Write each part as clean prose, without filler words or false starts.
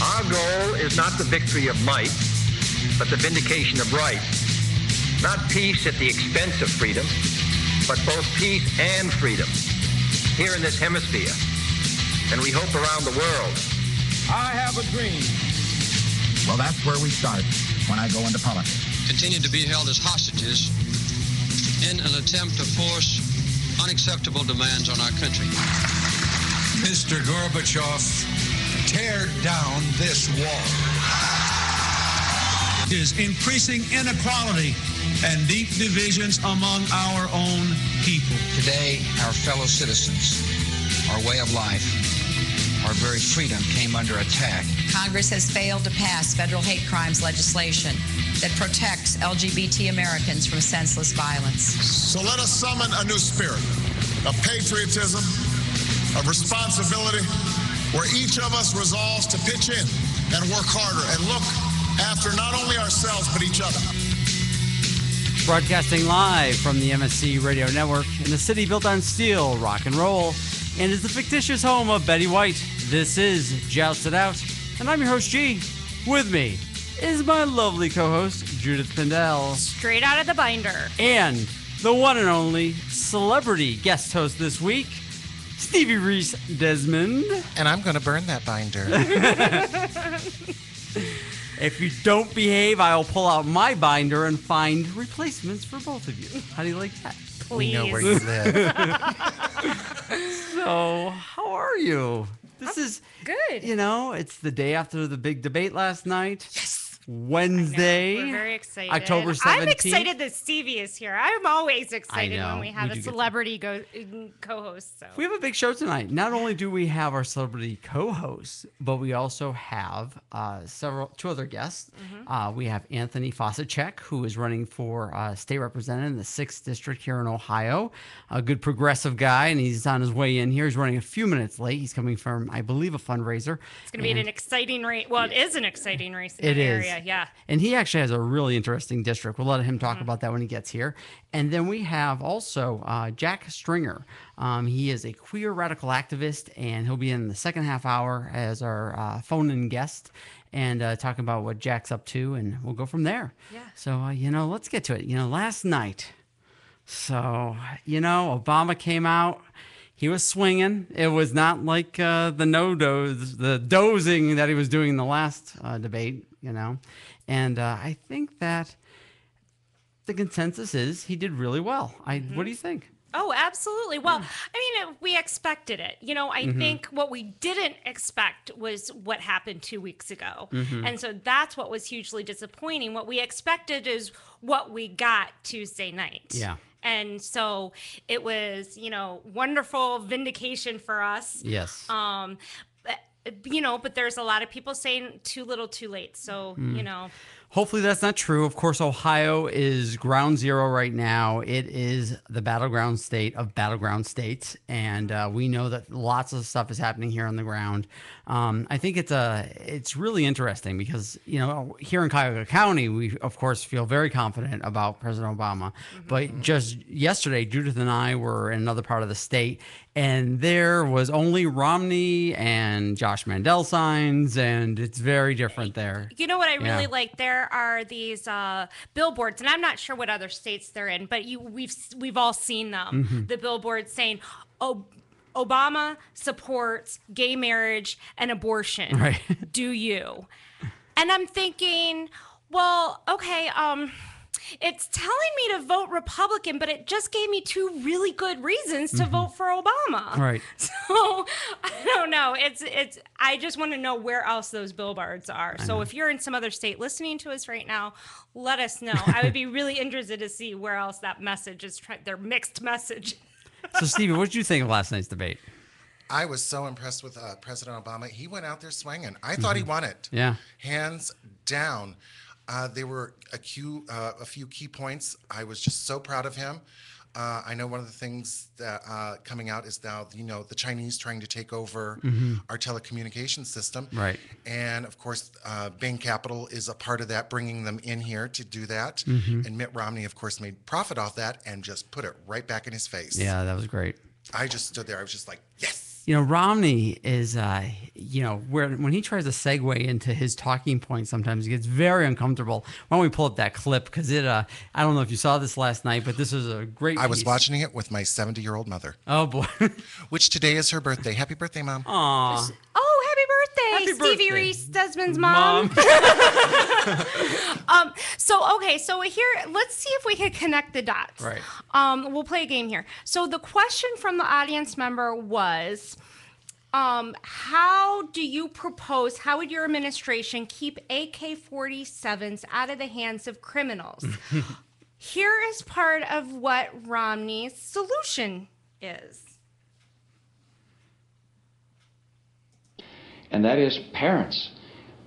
Our goal is not the victory of might, but the vindication of right. Not peace at the expense of freedom, but both peace and freedom here in this hemisphere, and we hope around the world. I have a dream. Well, that's where we start when I go into politics. Continue to be held as hostages in an attempt to force unacceptable demands on our country. Mr. Gorbachev, tear down this wall. Is increasing inequality and deep divisions among our own people. Today, our fellow citizens, our way of life, our very freedom came under attack. Congress has failed to pass federal hate crimes legislation that protects LGBT Americans from senseless violence. So let us summon a new spirit of patriotism, of responsibility, where each of us resolves to pitch in and work harder and look after not only ourselves but each other. Broadcasting live from the MSC Radio Network in the city built on steel, rock and roll, and is the fictitious home of Betty White. This is Joust It Out, and I'm your host, G. With me is my lovely co-host, Judith Pindell. Straight out of the binder. And the one and only celebrity guest host this week, Stevie Reese Desmond. And I'm going to burn that binder. If you don't behave, I'll pull out my binder and find replacements for both of you. How do you like that? Please. We know where you live. So, how are you? This is good. You know, it's the day after the big debate last night. Yes. Wednesday. We're very excited. October 17th. I'm excited that Stevie is here. I'm always excited when we have a celebrity co-host. So we have a big show tonight. Not only do we have our celebrity co-host, but we also have two other guests. Mm-hmm. We have Anthony Fossaceca, who is running for state representative in the 6th district here in Ohio. A good progressive guy, and he's on his way in here. He's running a few minutes late. He's coming from, I believe, a fundraiser. It's going to be an exciting race. Well, it is an exciting race in the area. Yeah. And he actually has a really interesting district. We'll let him talk about that when he gets here. And then we have also JAC Stringer. He is a queer radical activist, and he'll be in the second half hour as our phone-in guest and talking about what JAC's up to, and we'll go from there. Yeah. So, let's get to it. Last night, Obama came out. He was swinging. It was not like the dozing that he was doing in the last debate, And I think that the consensus is he did really well. What do you think? Oh, absolutely. Well, I mean, we expected it. I think what we didn't expect was what happened 2 weeks ago. Mm-hmm. And so that's what was hugely disappointing. What we expected is what we got Tuesday night. Yeah. And so it was, wonderful vindication for us. Yes. But there's a lot of people saying too little, too late. So, Hopefully that's not true. Of course, Ohio is ground zero right now. It is the battleground state of battleground states. And we know that lots of stuff is happening here on the ground. I think it's really interesting because, here in Cuyahoga County, we, of course, feel very confident about President Obama. Mm-hmm. But just yesterday, Judith and I were in another part of the state, and there was only Romney and Josh Mandel signs, and it's very different there. You know what I really like? There are these billboards, and I'm not sure what other states they're in, but we've all seen them. Mm-hmm. The billboards saying, Obama supports gay marriage and abortion. Right. Do you? And I'm thinking, well, okay, it's telling me to vote Republican, but it just gave me two really good reasons to vote for Obama. Right. So I don't know. I just want to know where else those billboards are. So if you're in some other state listening to us right now, let us know. I would be really interested to see where else that message is, their mixed message. So, Stevie, what did you think of last night's debate? I was so impressed with President Obama. He went out there swinging. I thought he won it. Yeah. Hands down. There were a few key points. I was just so proud of him. I know one of the things that coming out is now, the Chinese trying to take over our telecommunications system. Right. And, of course, Bain Capital is a part of that, bringing them in here to do that. Mm-hmm. And Mitt Romney, of course, made profit off that and just put it right back in his face. Yeah, that was great. I just stood there. I was just like, yes. Romney is, when he tries to segue into his talking points, sometimes he gets very uncomfortable. Why don't we pull up that clip? Because I don't know if you saw this last night, but this was a great piece. I was watching it with my 70-year-old mother. Oh, boy. Which today is her birthday. Happy birthday, Mom. Aw. Oh, happy birthday, Happy Stevie birthday. Reese Desmond's mom. So here, let's see if we can connect the dots. Right. We'll play a game here. So the question from the audience member was, how would your administration keep AK-47s out of the hands of criminals? Here is part of what Romney's solution is. And that is parents.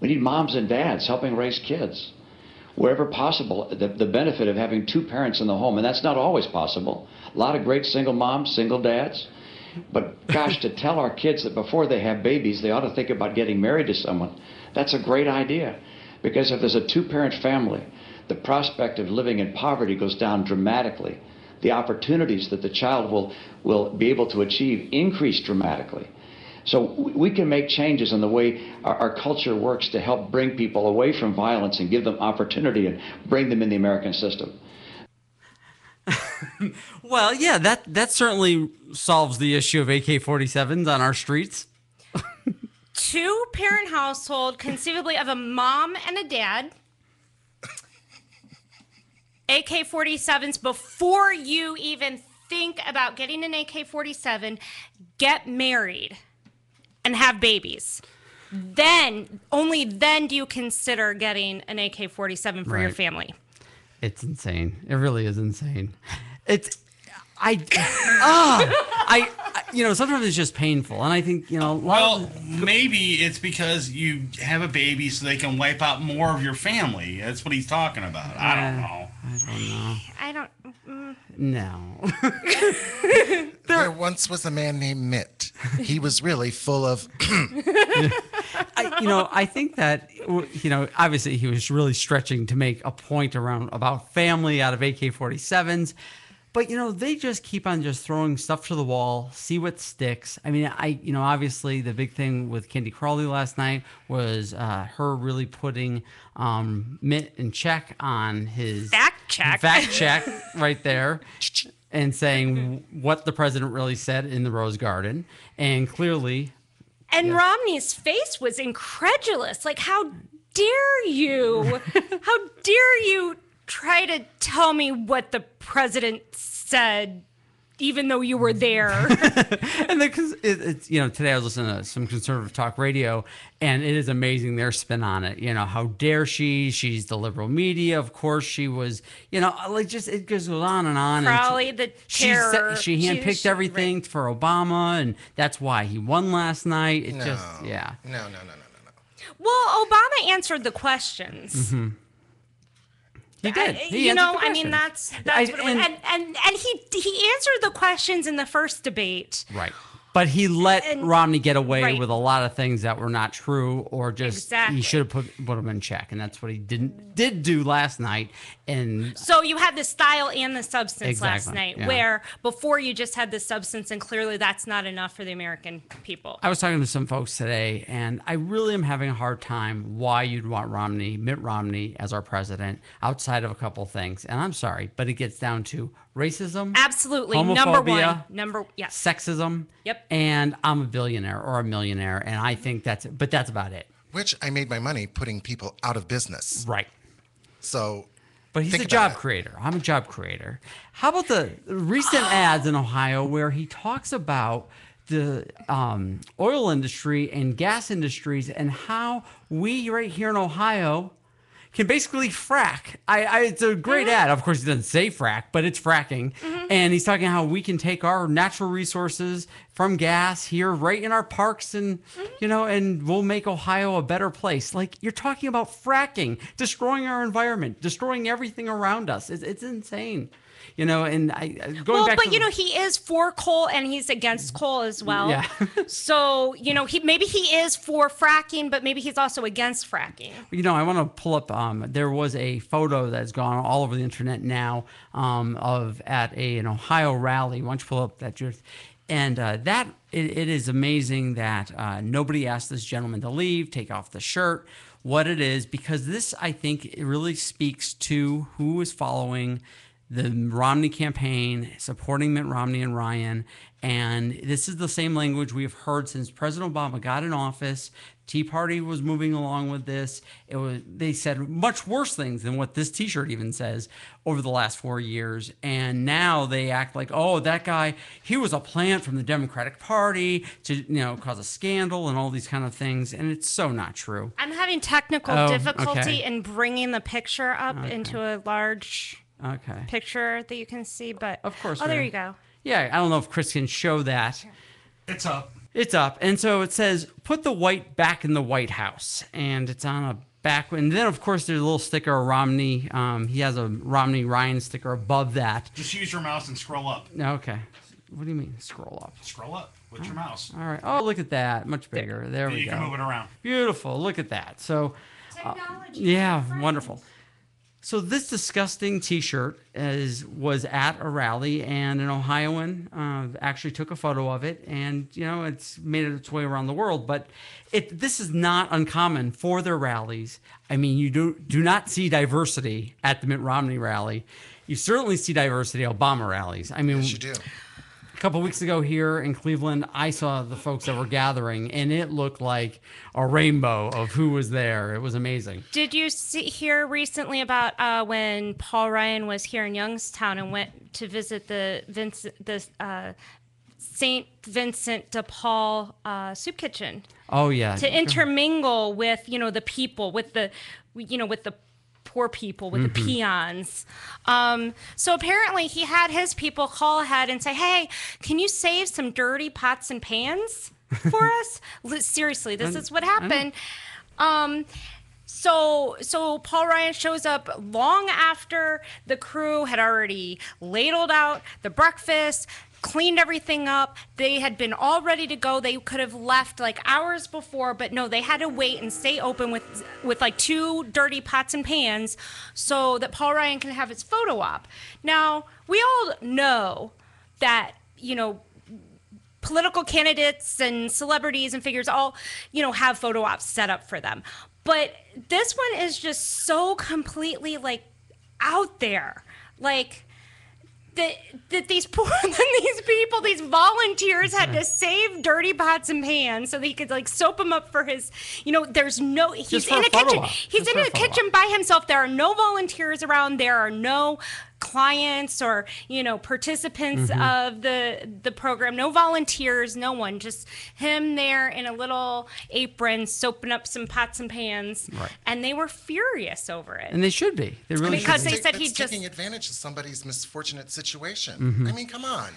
We need moms and dads helping raise kids. Wherever possible, the benefit of having two parents in the home, and that's not always possible. A lot of great single moms, single dads. But gosh, to tell our kids that before they have babies, they ought to think about getting married to someone, that's a great idea. Because if there's a two-parent family, the prospect of living in poverty goes down dramatically. The opportunities that the child will be able to achieve increase dramatically. So we can make changes in the way our culture works to help bring people away from violence and give them opportunity and bring them in the American system. Well, yeah, that certainly solves the issue of AK-47s on our streets. Two-parent household, conceivably of a mom and a dad. AK-47s, before you even think about getting an AK-47, get married and have babies. Then, only then do you consider getting an AK-47 for your family. It's insane. It really is insane. Sometimes it's just painful. And I think, maybe it's because you have a baby so they can wipe out more of your family. That's what he's talking about. I don't know. No. There once was a man named Mitt. He was really full of... I think that, obviously he was really stretching to make a point about family out of AK-47s. But, they just keep on just throwing stuff to the wall, see what sticks. I mean, obviously the big thing with Candy Crawley last night was her really putting Mitt in check on his... Fact check right there. And saying what the president really said in the Rose Garden. And clearly... And Romney's face was incredulous. Like, how dare you? How dare you try to tell me what the president said, even though you were there? And it's today I was listening to some conservative talk radio, and it is amazing their spin on it. How dare she? She's the liberal media. Of course she was. It goes on and on. Crowley, the terror. She handpicked everything for Obama, and that's why he won last night. No. Well, Obama answered the questions. Mm-hmm. He did. That's what it was. And he answered the questions in the first debate. Right. But he let Romney get away with a lot of things that were not true, or just he should have put him in check, and that's what he did do last night. And so you had the style and the substance last night, where before you just had the substance, and clearly that's not enough for the American people. I was talking to some folks today, and I really am having a hard time why you'd want Mitt Romney as our president, outside of a couple things. And I'm sorry, but it gets down to racism, absolutely, homophobia, number one, sexism. Yep. And I'm a billionaire or a millionaire, and I think that's about it. Which I made my money putting people out of business. Right. So, but he's a job creator. I'm a job creator. How about the recent ads in Ohio where he talks about the oil industry and gas industries and how we right here in Ohio can basically frack. It's a great ad. Of course, he doesn't say frack, but it's fracking. Mm-hmm. And he's talking how we can take our natural resources from gas here right in our parks and, and we'll make Ohio a better place. Like, you're talking about fracking, destroying our environment, destroying everything around us. It's insane. And he is for coal and he's against coal as well. Yeah. So, maybe he is for fracking, but maybe he's also against fracking. I want to pull up, there was a photo that's gone all over the internet now at an Ohio rally. Why don't you pull up that, Judith? And it is amazing that nobody asked this gentleman to leave, take off the shirt, what it is, because this, I think, it really speaks to who is following the Romney campaign, supporting Mitt Romney and Ryan. And this is the same language we have heard since President Obama got in office. Tea Party was moving along with this. They said much worse things than what this T-shirt even says over the last 4 years. And now they act like, oh, that guy, he was a plant from the Democratic Party to cause a scandal and all these kind of things. And it's so not true. I'm having technical difficulty in bringing the picture up into a large picture that you can see. But of course, there you go. Yeah, I don't know if Chris can show that. It's up. It's up. And so it says, put the white back in the White House. And it's on a back. And then, of course, there's a little sticker of Romney. He has a Romney-Ryan sticker above that. Just use your mouse and scroll up. Okay. What do you mean, scroll up? Scroll up with your mouse. All right. Oh, look at that. Much bigger. There we go. You can move it around. Beautiful. Look at that. So, technology. Yeah, wonderful. So this disgusting T-shirt was at a rally, and an Ohioan actually took a photo of it, and it's made its way around the world. But this is not uncommon for their rallies. I mean, you do not see diversity at the Mitt Romney rally. You certainly see diversity at Obama rallies. I mean, yes, you do. A couple of weeks ago here in Cleveland, I saw the folks that were gathering, and it looked like a rainbow of who was there. It was amazing. Did you hear recently about when Paul Ryan was here in Youngstown and went to visit the St. Vincent de Paul soup kitchen? Oh yeah. To intermingle with the people, with the poor people, with the peons. So apparently he had his people call ahead and say, hey, can you save some dirty pots and pans for us? Seriously, this is what happened. So Paul Ryan shows up long after the crew had already ladled out the breakfast, cleaned everything up. They had been all ready to go. They could have left like hours before, but no, they had to wait and stay open with like 2 dirty pots and pans so that Paul Ryan can have his photo op. Now, we all know that, political candidates and celebrities and figures all, have photo ops set up for them. But this one is just so completely like out there. Like, that these people, these volunteers had to save dirty pots and pans so that he could like soap them up for his, he's in a kitchen. He's in a kitchen by himself. There are no volunteers around. There are no clients or participants of the program, no volunteers, no one, just him there in a little apron soaping up some pots and pans, and they were furious over it. And they should be. They really because should be. They said he just taking advantage of somebody's misfortunate situation. I mean, come on.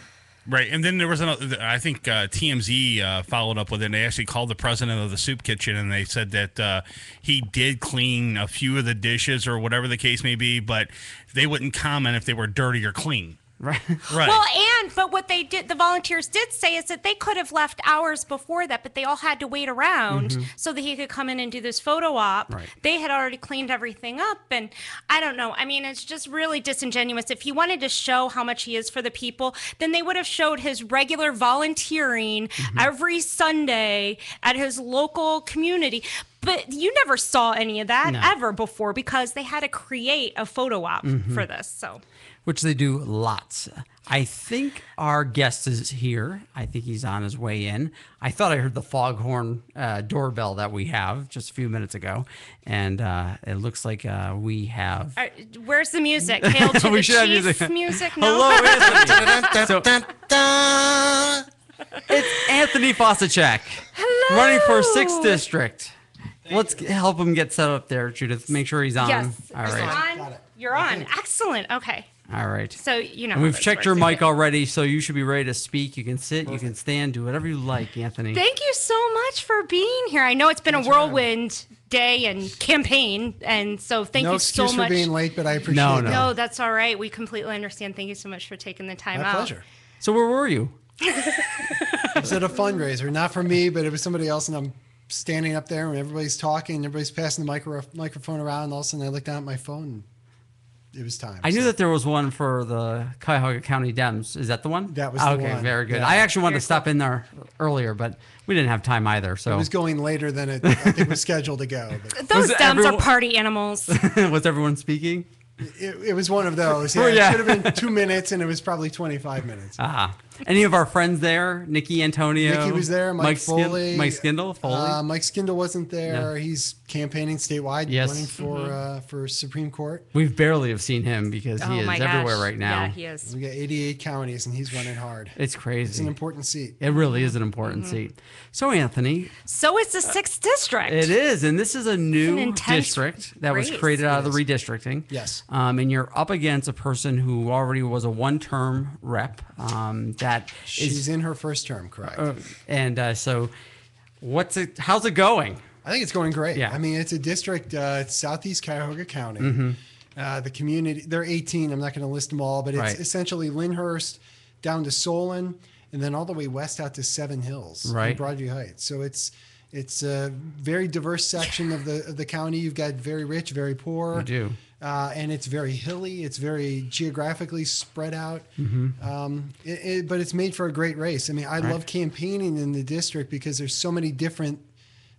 Right, and then there was another. I think TMZ followed up with it. And they actually called the president of the soup kitchen, and they said that he did clean a few of the dishes or whatever the case may be, but they wouldn't comment if they were dirty or clean. Right. Well, but what they did, the volunteers did say, is that they could have left hours before that, but they all had to wait around so that he could come in and do this photo op. Right. They had already cleaned everything up, and I don't know. I mean, it's just really disingenuous. If he wanted to show how much he is for the people, then they would have showed his regular volunteering every Sunday at his local community. But you never saw any of that ever before because they had to create a photo op for this. So, which they do lots. I think our guest is here. I think he's on his way in. I thought I heard the foghorn doorbell that we have just a few minutes ago, and it looks like we have. Where's the music? Hail to the chief music. No. Hello, Anthony. It's Anthony Fossaceca. Hello. Running for 6th District. Let's help him get set up there, Judith. Make sure he's on. Yes. All right. You're on. Excellent. Okay. All right. So, And we've checked your mic already, so you should be ready to speak. You can sit, you can stand, do whatever you like, Anthony. Thank you so much for being here. I know it's been a whirlwind day and campaign, and so thank you so much. No excuse for being late, but I appreciate it. No, that's all right. We completely understand. Thank you so much for taking the time out. My pleasure. So where were you? I was at a fundraiser, not for me, but it was somebody else, and I'm standing up there, and everybody's talking, and everybody's passing the microphone around, and all of a sudden I look down at my phone, and it was time. I knew that there was one for the Cuyahoga County Dems. Is that the one? That was the one. Okay, very good. Yeah. I actually wanted to stop in there earlier, but we didn't have time either. So It was going later than it I think was scheduled to go. But Those Dems are party animals. Was everyone speaking? it was one of those. Yeah, Yeah. It should have been 2 minutes, and it was probably 25 minutes. Any of our friends there? Nikki Antonio? Nikki was there. Mike Foley. Mike Skindle? Foley? Mike Skindle wasn't there. No. He's campaigning statewide, Yes. running for Supreme Court. We barely have seen him because he is everywhere right now. Yeah, he is. We got 88 counties, and he's running hard. It's crazy. It's an important seat. It really is an important seat. So, Anthony. So it's the 6th district. It is, and this is a new intense district that was race. created out of the redistricting. Yes. And you're up against a person who already was a one-term rep. She's in her first term, correct? So, how's it going? I think it's going great. Yeah. I mean, it's a district. It's Southeast Cuyahoga County. Mm-hmm. The community, they're 18. I'm not going to list them all, but it's Right. essentially Lyndhurst down to Solon, and then all the way west out to Seven Hills, Right. in Broadview Heights. So it's a very diverse section of the county. You've got very rich, very poor. You do. And it's very hilly. It's very geographically spread out. Mm-hmm. But it's made for a great race. I mean, I Right. love campaigning in the district because there's so many different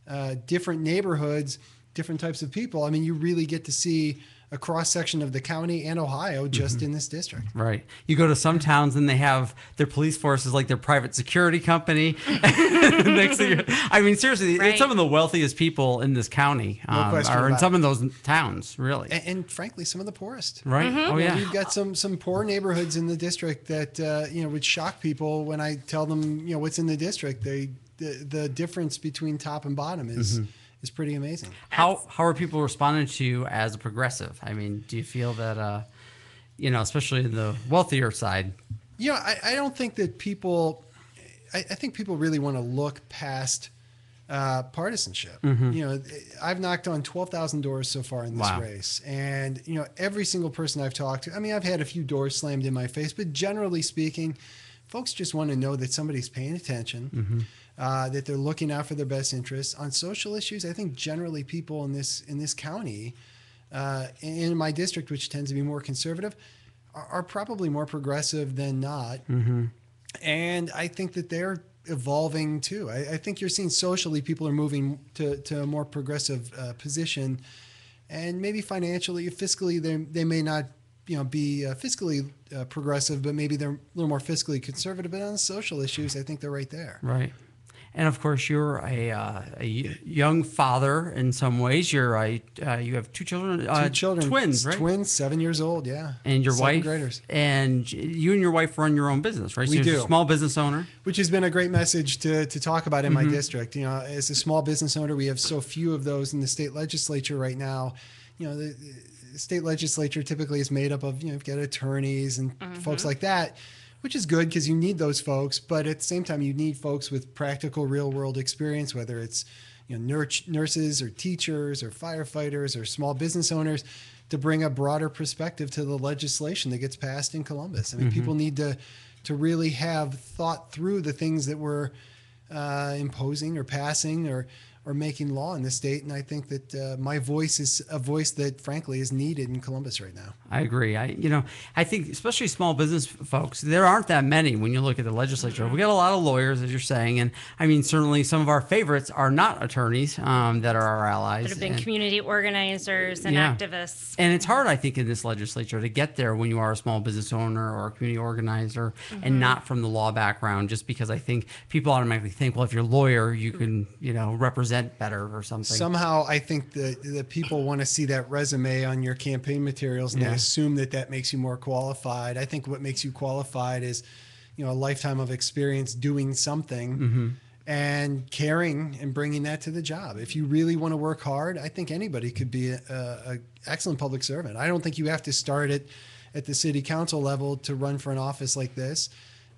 neighborhoods, different types of people. I mean, you really get to see a cross section of the county and Ohio just in this district. Right. You go to some towns and they have their police forces like their private security company. Next thing I mean, seriously, Right. it's some of the wealthiest people in this county question are in about some of those towns, really. And frankly, some of the poorest. Right? Oh, yeah. We've got some poor neighborhoods in the district that would shock people when I tell them what's in the district. The difference between top and bottom is pretty amazing. How are people responding to you as a progressive? I mean, do you feel that, especially in the wealthier side? I don't think that people. I think people really want to look past partisanship. I've knocked on 12,000 doors so far in this Wow. race, and every single person I've talked to. I mean, I've had a few doors slammed in my face, but generally speaking, folks just want to know that somebody's paying attention. That they're looking out for their best interests on social issues. I think generally people in this county, in my district, which tends to be more conservative, are probably more progressive than not. And I think that they're evolving too. I think you're seeing socially people are moving to a more progressive position, and maybe financially, fiscally, they may not be fiscally progressive, but maybe they're a little more fiscally conservative. But on social issues, I think they're right there. Right. And of course, you're a young father in some ways. You have two children. Two children, twins, right? Twins, 7 years old, yeah. And your Second wife, graders. and you and your wife run your own business, right? So We you're do. a small business owner. Which has been a great message to talk about in my district. As a small business owner, we have so few of those in the state legislature right now. The state legislature typically is made up of, you've got attorneys and folks like that, which is good because you need those folks. But at the same time, you need folks with practical real world experience, whether it's nurses or teachers or firefighters or small business owners, to bring a broader perspective to the legislation that gets passed in Columbus. I mean, people need to really have thought through the things that we're imposing or passing or making law in the state. And I think that my voice is a voice that, frankly, is needed in Columbus right now. I agree. I think especially small business folks, there aren't that many when you look at the legislature. We got a lot of lawyers, as you're saying, and I mean certainly some of our favorites are not attorneys that are our allies. That have been community organizers and activists. And it's hard, I think, in this legislature to get there when you are a small business owner or a community organizer and not from the law background. Just because I think people automatically think, well, if you're a lawyer, you can represent better or something. Somehow I think that people want to see that resume on your campaign materials and they assume that makes you more qualified. I think what makes you qualified is, a lifetime of experience doing something and caring and bringing that to the job. If you really want to work hard, I think anybody could be an excellent public servant. I don't think you have to start at the city council level to run for an office like this.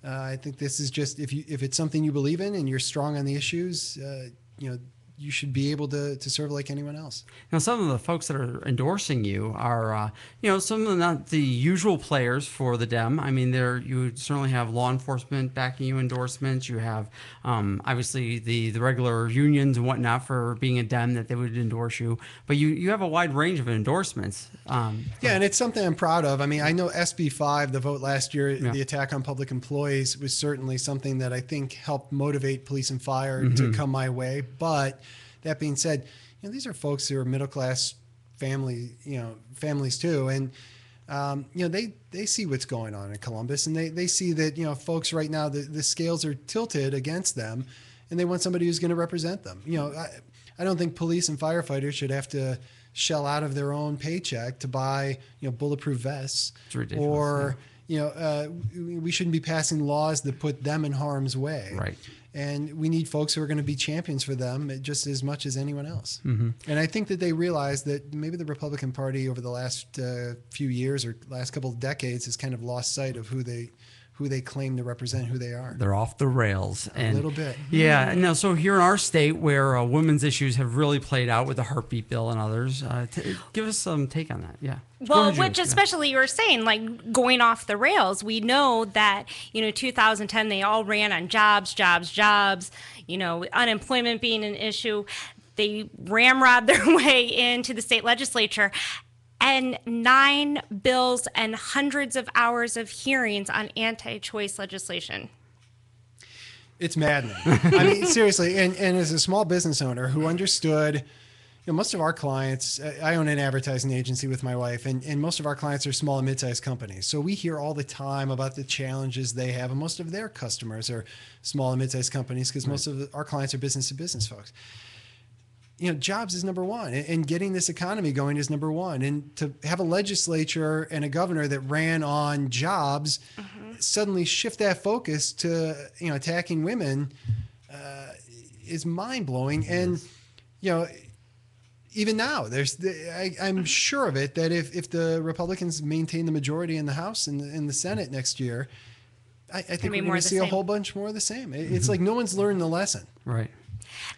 I think this is just, if it's something you believe in and you're strong on the issues, you should be able to serve like anyone else. Now, some of the folks that are endorsing you are, some of them not the usual players for the Dem. I mean, you certainly have law enforcement backing you endorsements. You have, obviously, the regular unions and whatnot for being a Dem that they would endorse you. But you have a wide range of endorsements. Yeah, and it's something I'm proud of. I mean, I know SB 5, the vote last year, the attack on public employees, was certainly something that I think helped motivate police and fire to come my way. But that being said, these are folks who are middle class families too, and they see what's going on in Columbus, and they see that folks right now the scales are tilted against them, and they want somebody who's going to represent them. I don't think police and firefighters should have to shell out of their own paycheck to buy bulletproof vests, or we shouldn't be passing laws that put them in harm's way. Right. And we need folks who are going to be champions for them just as much as anyone else. Mm-hmm. And I think that they realize that maybe the Republican Party over the last few years or last couple of decades has kind of lost sight of who they claim to represent, who they are. They're off the rails. A little bit. Yeah. No, so here in our state where women's issues have really played out with the heartbeat bill and others, give us some take on that. Yeah. Well, which especially you were saying, like going off the rails. We know that, 2010, they all ran on jobs, unemployment being an issue. They ramrod their way into the state legislature. And 9 bills and hundreds of hours of hearings on anti-choice legislation. It's maddening. I mean, seriously. And as a small business owner who understood, most of our clients, I own an advertising agency with my wife, and most of our clients are small and mid-sized companies. So we hear all the time about the challenges they have, and most of their customers are small and mid-sized companies because most of our clients are business-to-business folks. Jobs is number one, and getting this economy going is number one. And to have a legislature and a governor that ran on jobs suddenly shift that focus to, attacking women is mind blowing. And, even now I'm sure of it, that if the Republicans maintain the majority in the House and in the Senate next year, I think we're going to see a whole bunch more of the same. It's like no one's learned the lesson. Right.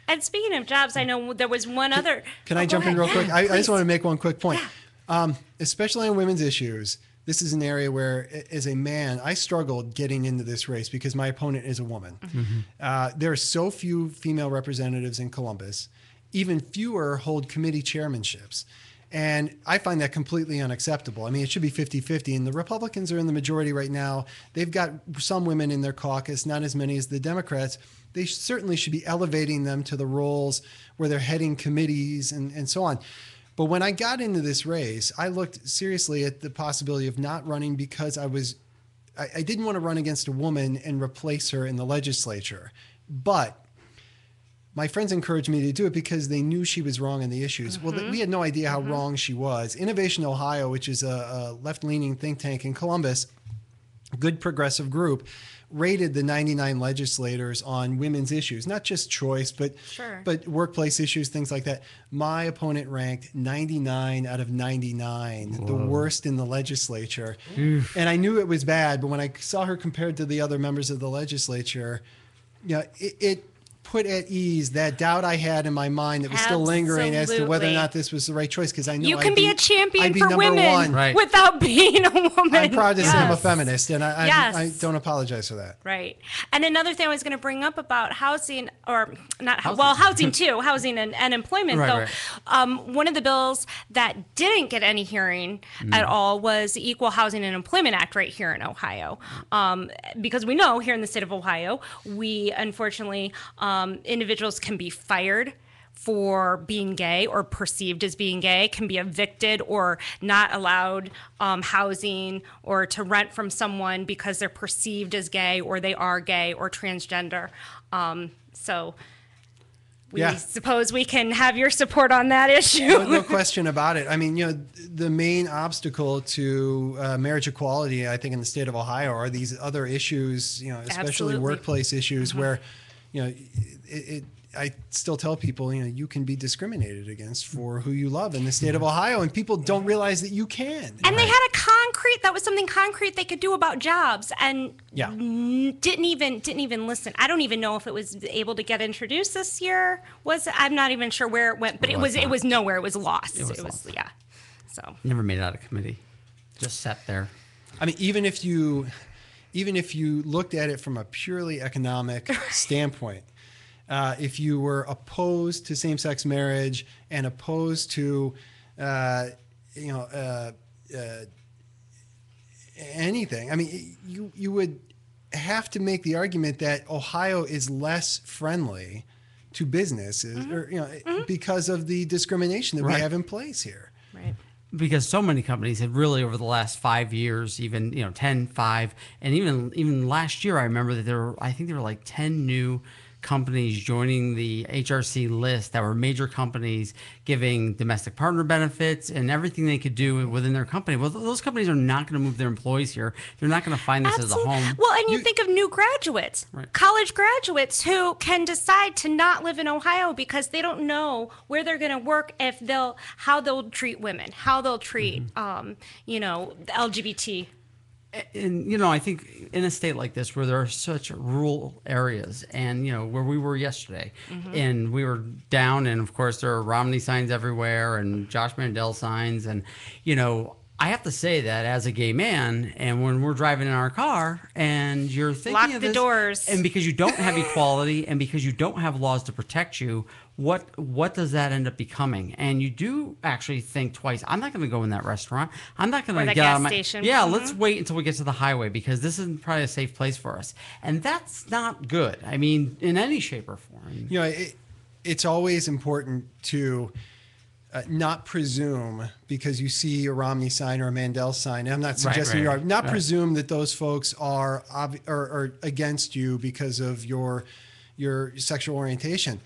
And speaking of jobs, I know there was one other. Can I jump in real quick? I just want to make one quick point. Yeah. Especially on women's issues, this is an area where, as a man, I struggled getting into this race because my opponent is a woman. Mm-hmm. There are so few female representatives in Columbus. Even fewer hold committee chairmanships. And I find that completely unacceptable. I mean, it should be 50-50, and the Republicans are in the majority right now. They've got some women in their caucus, not as many as the Democrats. They certainly should be elevating them to the roles where they're heading committees and so on. But when I got into this race, I looked seriously at the possibility of not running because I didn't want to run against a woman and replace her in the legislature. But my friends encouraged me to do it because they knew she was wrong on the issues. Mm-hmm. Well, we had no idea how wrong she was. Innovation Ohio, which is a left-leaning think tank in Columbus, a good progressive group, rated the 99 legislators on women's issues, not just choice, but workplace issues, things like that. My opponent ranked 99 out of 99, Whoa. The worst in the legislature. Oof. And I knew it was bad, but when I saw her compared to the other members of the legislature, it put at ease that doubt I had in my mind that was still lingering as to whether or not this was the right choice, because I know you can be a champion for women without being a woman. I'm proud to say I'm a feminist, and I don't apologize for that. Right. And another thing I was going to bring up about housing, or not, well, housing too, housing and employment, though. Right. One of the bills that didn't get any hearing at all was the Equal Housing and Employment Act right here in Ohio. Because we know here in the state of Ohio, we unfortunately, individuals can be fired for being gay or perceived as being gay, can be evicted or not allowed housing or to rent from someone because they're perceived as gay or they are gay or transgender. So we suppose we can have your support on that issue. No question about it. I mean, the main obstacle to marriage equality, I think, in the state of Ohio are these other issues, especially workplace issues where, I still tell people, you can be discriminated against for who you love in the state of Ohio, and people don't realize that you can. And they had a concrete concrete. That was something concrete they could do about jobs, and Yeah. didn't even listen. I don't even know if it was able to get introduced this year. I'm not even sure where it went, but it was nowhere. It was lost. It was yeah. So Never made it out of committee. Just sat there. I mean, even if you looked at it from a purely economic standpoint, if you were opposed to same-sex marriage and opposed to, anything, I mean, you would have to make the argument that Ohio is less friendly to businesses, or because of the discrimination that we have in place here. Right. Because so many companies have really, over the last 5 years, even 10, 5, and even last year, I remember that I think there were like 10 new companies joining the HRC list that were major companies giving domestic partner benefits and everything they could do within their company. Well, those companies are not going to move their employees here. They're not going to find this as a home. Well, and you think of new graduates, college graduates who can decide to not live in Ohio because they don't know where they're going to work, how they'll treat women, how they'll treat, the LGBT. And, I think in a state like this where there are such rural areas and, where we were yesterday and we were down, and of course there are Romney signs everywhere and Josh Mandel signs. And, I have to say that as a gay man, and when we're driving in our car and you're thinking lock of the this, doors, and because you don't have equality and because you don't have laws to protect you, what does that end up becoming? And you do actually think twice. I'm not going to go in that restaurant. I'm not going to get out of my station. Yeah, let's wait until we get to the highway because this isn't probably a safe place for us. And that's not good. I mean, in any shape or form. It's always important to not presume because you see a Romney sign or a Mandel sign. I'm not suggesting you are. Not presume that those folks are against you because of your sexual orientation.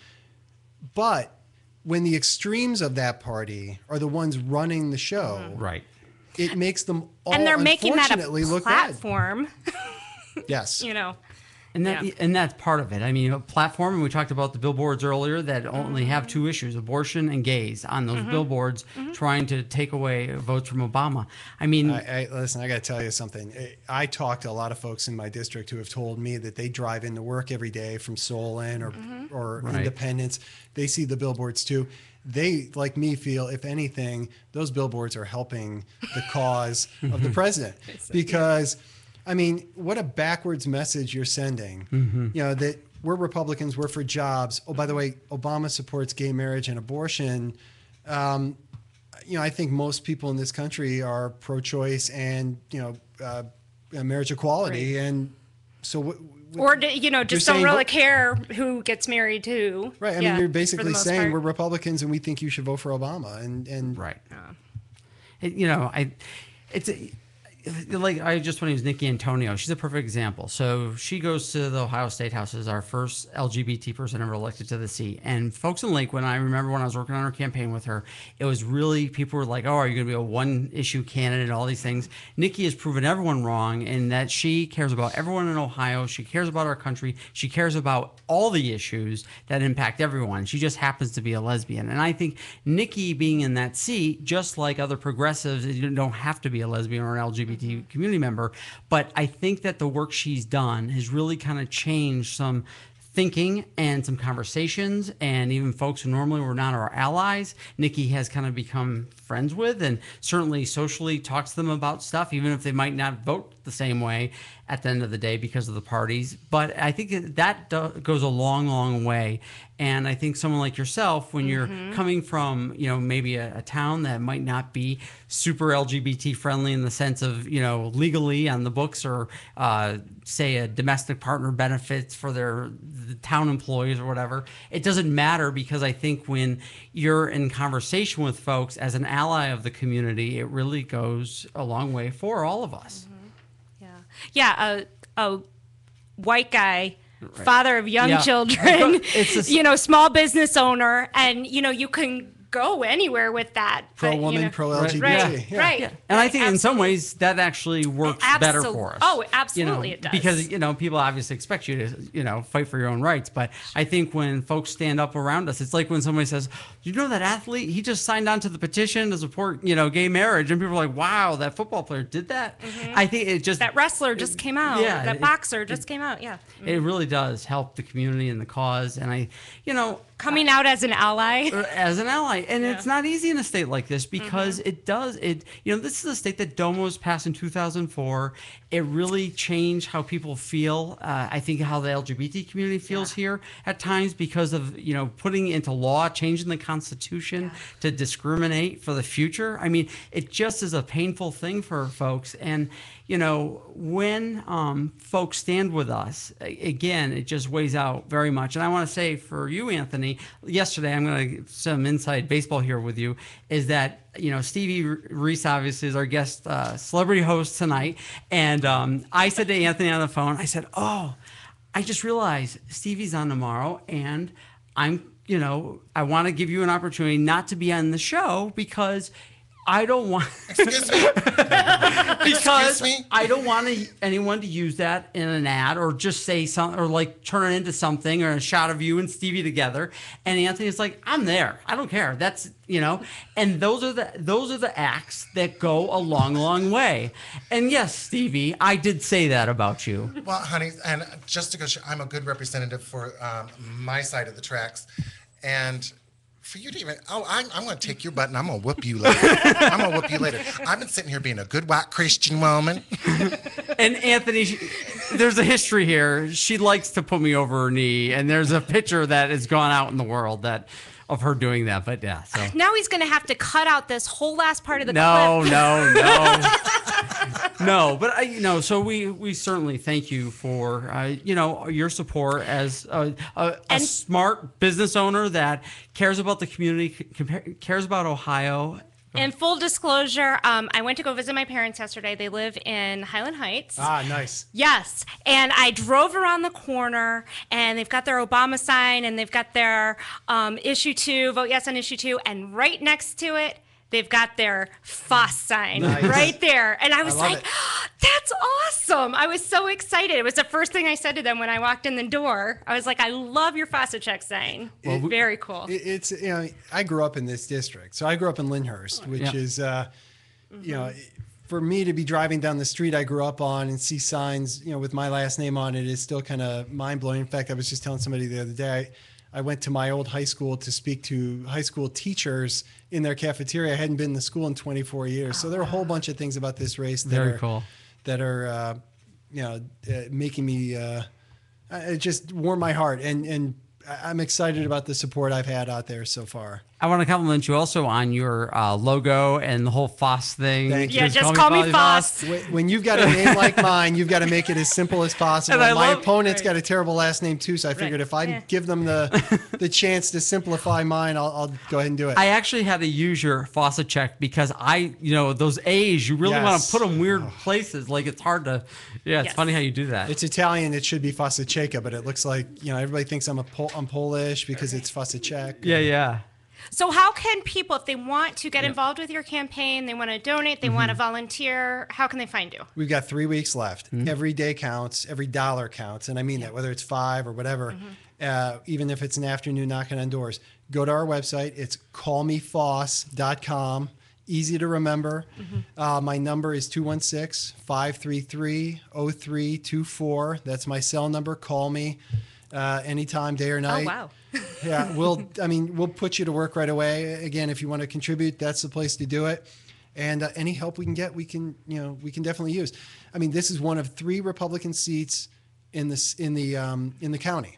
But when the extremes of that party are the ones running the show, it makes them all, and they're making that a look platform. Yes. And that's part of it. I mean, a platform, and we talked about the billboards earlier that only have two issues, abortion and gays, on those billboards trying to take away votes from Obama. I mean... listen, I got to tell you something. I talk to a lot of folks in my district who have told me that they drive into work every day from Solon or Independence. They see the billboards too. They, like me, feel, if anything, those billboards are helping the cause of the president. Because... I mean, what a backwards message you're sending. That we're Republicans, we're for jobs. Oh, by the way, Obama supports gay marriage and abortion. I think most people in this country are pro-choice and marriage equality, and so just don't really care who gets married to. Right. I mean, you're basically saying we're Republicans and we think you should vote for Obama, and right. Like I just want to use Nikki Antonio. She's a perfect example. So she goes to the Ohio State House as our first LGBT person ever elected to the seat. And folks in Lakewood, I remember when I was working on her campaign with her, it was really, people were like, oh, are you going to be a one-issue candidate, all these things. Nikki has proven everyone wrong in that she cares about everyone in Ohio. She cares about our country. She cares about all the issues that impact everyone. She just happens to be a lesbian. And I think Nikki being in that seat, just like other progressives, you don't have to be a lesbian or an LGBT community member, but I think that the work she's done has really kind of changed some thinking and some conversations, and even folks who normally were not our allies, Nikki has kind of become friends with, and certainly socially talks to them about stuff, even if they might not vote the same way at the end of the day because of the parties. But I think that goes a long, long way. And I think someone like yourself, when you're coming from, maybe a town that might not be super LGBT friendly in the sense of, legally on the books, or say a domestic partner benefits for the town employees or whatever, it doesn't matter, because I think when you're in conversation with folks as an ally of the community, it really goes a long way for all of us. Yeah, a white guy, father of young children, small business owner, and you can go anywhere with that. Pro woman, pro LGBT. Right. Yeah. And I think in some ways that actually works better for us. Oh, absolutely it does. Because, people obviously expect you to, fight for your own rights. But I think when folks stand up around us, it's like when somebody says, you know that athlete, he just signed on to the petition to support, gay marriage. And people are like, wow, that football player did that. I think it just... That wrestler just came out. Yeah, that boxer just came out. Yeah. It really does help the community and the cause. And coming out as an ally. And it's not easy in a state like this because this is a state that DOMA was passed in 2004. It really changed how people feel. I think how the LGBT community feels here at times because of, putting into law, changing the Constitution to discriminate for the future. I mean, it just is a painful thing for folks. And, when folks stand with us, again, it just weighs out very much. And I want to say for you, Anthony, yesterday, I'm going to get some inside baseball here with you, is that, Stevie Reese obviously is our guest celebrity host tonight. And I said to Anthony on the phone, I said, oh, I just realized Stevie's on tomorrow and I want to give you an opportunity not to be on the show because I don't want Excuse me? because I don't want anyone to use that in an ad or just say something or like turn it into something or a shot of you and Stevie together. And Anthony's like, I'm there. I don't care. That's and those are the acts that go a long, long way. And yes, Stevie, I did say that about you. Well, honey, and just to go, I'm a good representative for my side of the tracks, and for you to even, I'm going to take your butt and I'm going to whoop you later. I've been sitting here being a good white Christian woman. And Anthony, there's a history here. She likes to put me over her knee, and there's a picture that has gone out in the world of her doing that. But yeah, so now he's going to have to cut out this whole last part of the clip. No, but so we certainly thank you for your support as a smart business owner that cares about the community, cares about Ohio. And full disclosure, I went to go visit my parents yesterday. They live in Highland Heights. Ah, nice. Yes. And I drove around the corner, and they've got their Obama sign, and they've got their issue 2, vote yes on issue 2, and right next to it, they've got their Foss sign right there. And I was like, that's awesome. I was so excited. It was the first thing I said to them when I walked in the door. I was like, I love your Fossaceca sign. Well, very cool. It's, I grew up in this district. So I grew up in Lyndhurst, which is, for me to be driving down the street I grew up on and see signs, with my last name on it is still kind of mind blowing. In fact, I was just telling somebody the other day, I went to my old high school to speak to high school teachers in their cafeteria. I hadn't been to school in 24 years. So there are a whole bunch of things about this race that are making me, it just warm my heart. And I'm excited about the support I've had out there so far. I want to compliment you also on your logo and the whole Foss thing. Thank you. Yeah, just call me Foss. When you've got a name like mine, you've got to make it as simple as possible. My opponent's got a terrible last name too, so I figured if I give them the chance to simplify mine, I'll go ahead and do it. I actually had to use your Fossaceca because those A's, you really want to put them weird places. Like it's hard to, it's funny how you do that. It's Italian. It should be Fossaceca, but it looks like, everybody thinks I'm Polish because it's Fossaceca. Yeah. So how can people, if they want to get involved with your campaign, they want to donate, they want to volunteer, how can they find you? We've got 3 weeks left. Every day counts. Every dollar counts. And I mean that, whether it's $5 or whatever, even if it's an afternoon knocking on doors. Go to our website. It's callmefoss.com. Easy to remember. My number is 216-533-0324. That's my cell number. Call me anytime, day or night. Oh, wow. Yeah, we'll put you to work right away. Again, if you want to contribute, that's the place to do it. And any help we can get, we can definitely use. I mean, this is one of 3 Republican seats in the county,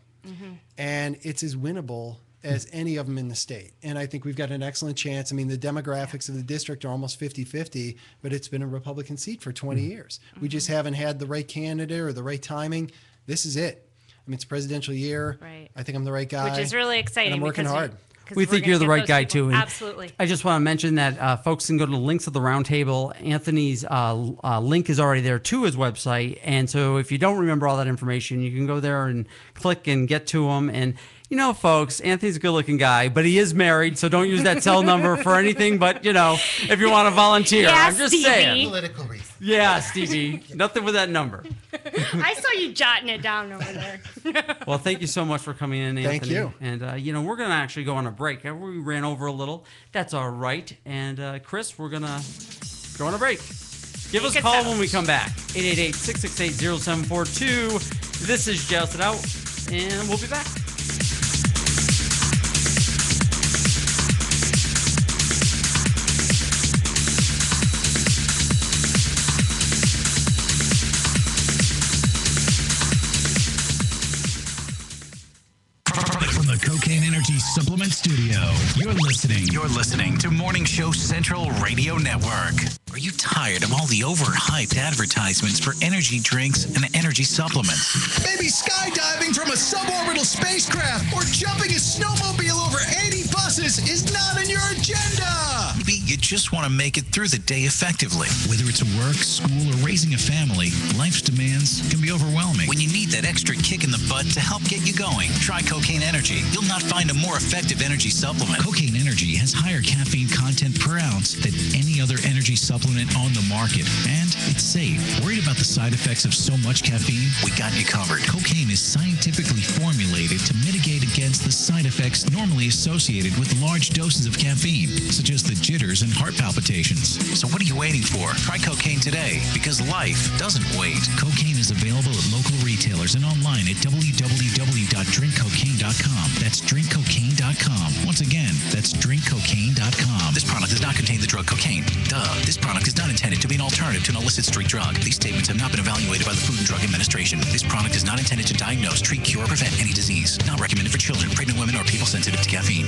and it's as winnable as any of them in the state. And I think we've got an excellent chance. I mean, the demographics of the district are almost 50-50, but it's been a Republican seat for 20 years. We just haven't had the right candidate or the right timing. This is it. I mean, it's a presidential year. Right. I think I'm the right guy. Which is really exciting. And I'm working hard. We think you're the right guy, too. And absolutely. I just want to mention that folks can go to the links of the roundtable. Anthony's link is already there to his website. And so if you don't remember all that information, you can go there and click and get to him. And, You know, folks, Anthony's a good-looking guy, but he is married, so don't use that cell number for anything but, you know, if you want to volunteer. Yeah, I'm just Stevie. saying. Political reasons. Yeah, Stevie. Nothing with that number. I saw you jotting it down over there. Well, thank you so much for coming in, Anthony. Thank you. And, you know, we're going to actually go on a break. We ran over a little. That's all right. And, Chris, we're going to go on a break. Give us a call when we come back. 888-668-0742. This is Joust It Out, and we'll be back. From the Cocaine Energy Supplement Studio, you're listening to Morning Show Central Radio Network. Are you tired of all the overhyped advertisements for energy drinks and energy supplements? Maybe skydiving from a suborbital spacecraft or jumping a snowmobile over 80 buses is not on your agenda. Maybe you just want to make it through the day effectively. Whether it's work, school, or raising a family, life's demands can be overwhelming. When you need that extra kick in the butt to help get you going, try Cocaine Energy. You'll not find a more effective energy supplement. Cocaine Energy has higher caffeine content per ounce than any other energy supplement on the market, and it's safe. Worried about the side effects of so much caffeine? We got you covered. Cocaine is scientifically formulated to mitigate against the side effects normally associated with large doses of caffeine, such as the jitters and heart palpitations. So what are you waiting for? Try cocaine today, because life doesn't wait. Cocaine is available at local retailers and online at www.drinkcocaine.com. That's drinkcocaine.com. Once again, that's drinkcocaine.com. This product does not contain the drug cocaine. Duh. This product is not intended to be an alternative to an illicit street drug. These statements have not been evaluated by the Food and Drug Administration. This product is not intended to diagnose, treat, cure, or prevent any disease. Not recommended for children, pregnant women, or people sensitive to caffeine.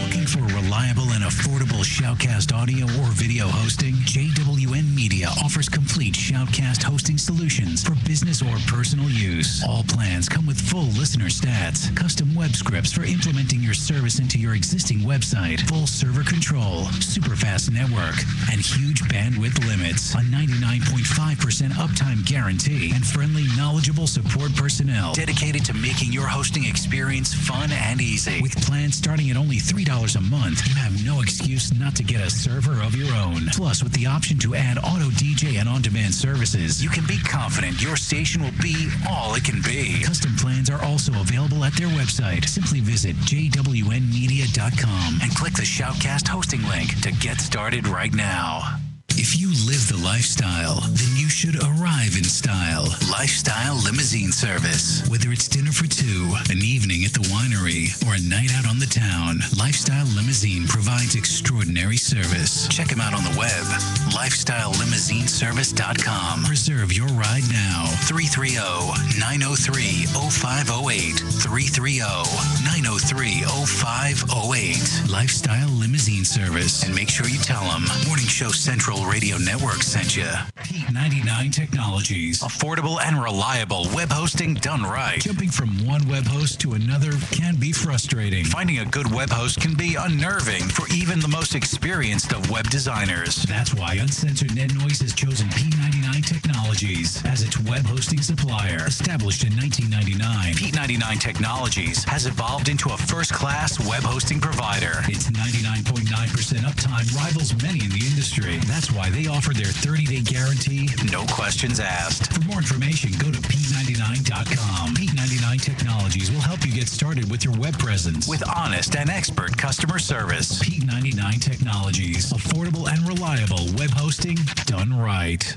Looking for reliable and affordable Shoutcast audio or video hosting? JWN Media offers complete Shoutcast hosting solutions for business or personal use. All plans come with full listener stats, custom web scripts for implementing your service into your existing website, full server control, super fast network, and huge bandwidth limits, a 99.5% uptime guarantee, and friendly, knowledgeable support personnel dedicated to making your hosting experience fun and easy. With plans starting at only $3 a month, you have no excuse not to get a server of your own. Plus, with the option to add auto DJ and on-demand services, you can be confident your station will be all it can be. Custom plans are also available at their website. Simply visit jwnmedia.com and click the Shoutcast hosting link to get started right now. If you live the lifestyle, then you should arrive in style. Lifestyle Limousine Service. Whether it's dinner for two, an evening at the winery, or a night out on the town, Lifestyle Limousine provides extraordinary service. Check them out on the web, lifestylelimousineservice.com. Reserve your ride now. 330-903-0508. 330-903-0508. Lifestyle Limousine Service. And make sure you tell them Morning Show Central Radio Network sent you. P99 Technologies. Affordable and reliable web hosting done right. Jumping from one web host to another can be frustrating. Finding a good web host can be unnerving for even the most experienced of web designers. That's why Uncensored Net Noise has chosen P99 Technologies as its web hosting supplier. Established in 1999, P99 Technologies has evolved into a first-class web hosting provider. Its 99.9% uptime rivals many in the industry. That's why they offer their 30-day guarantee, no questions asked. For more information, go to P99.com. P99 Technologies will help you get started with your web presence with honest and expert customer service. P99 Technologies. Affordable and reliable web hosting done right.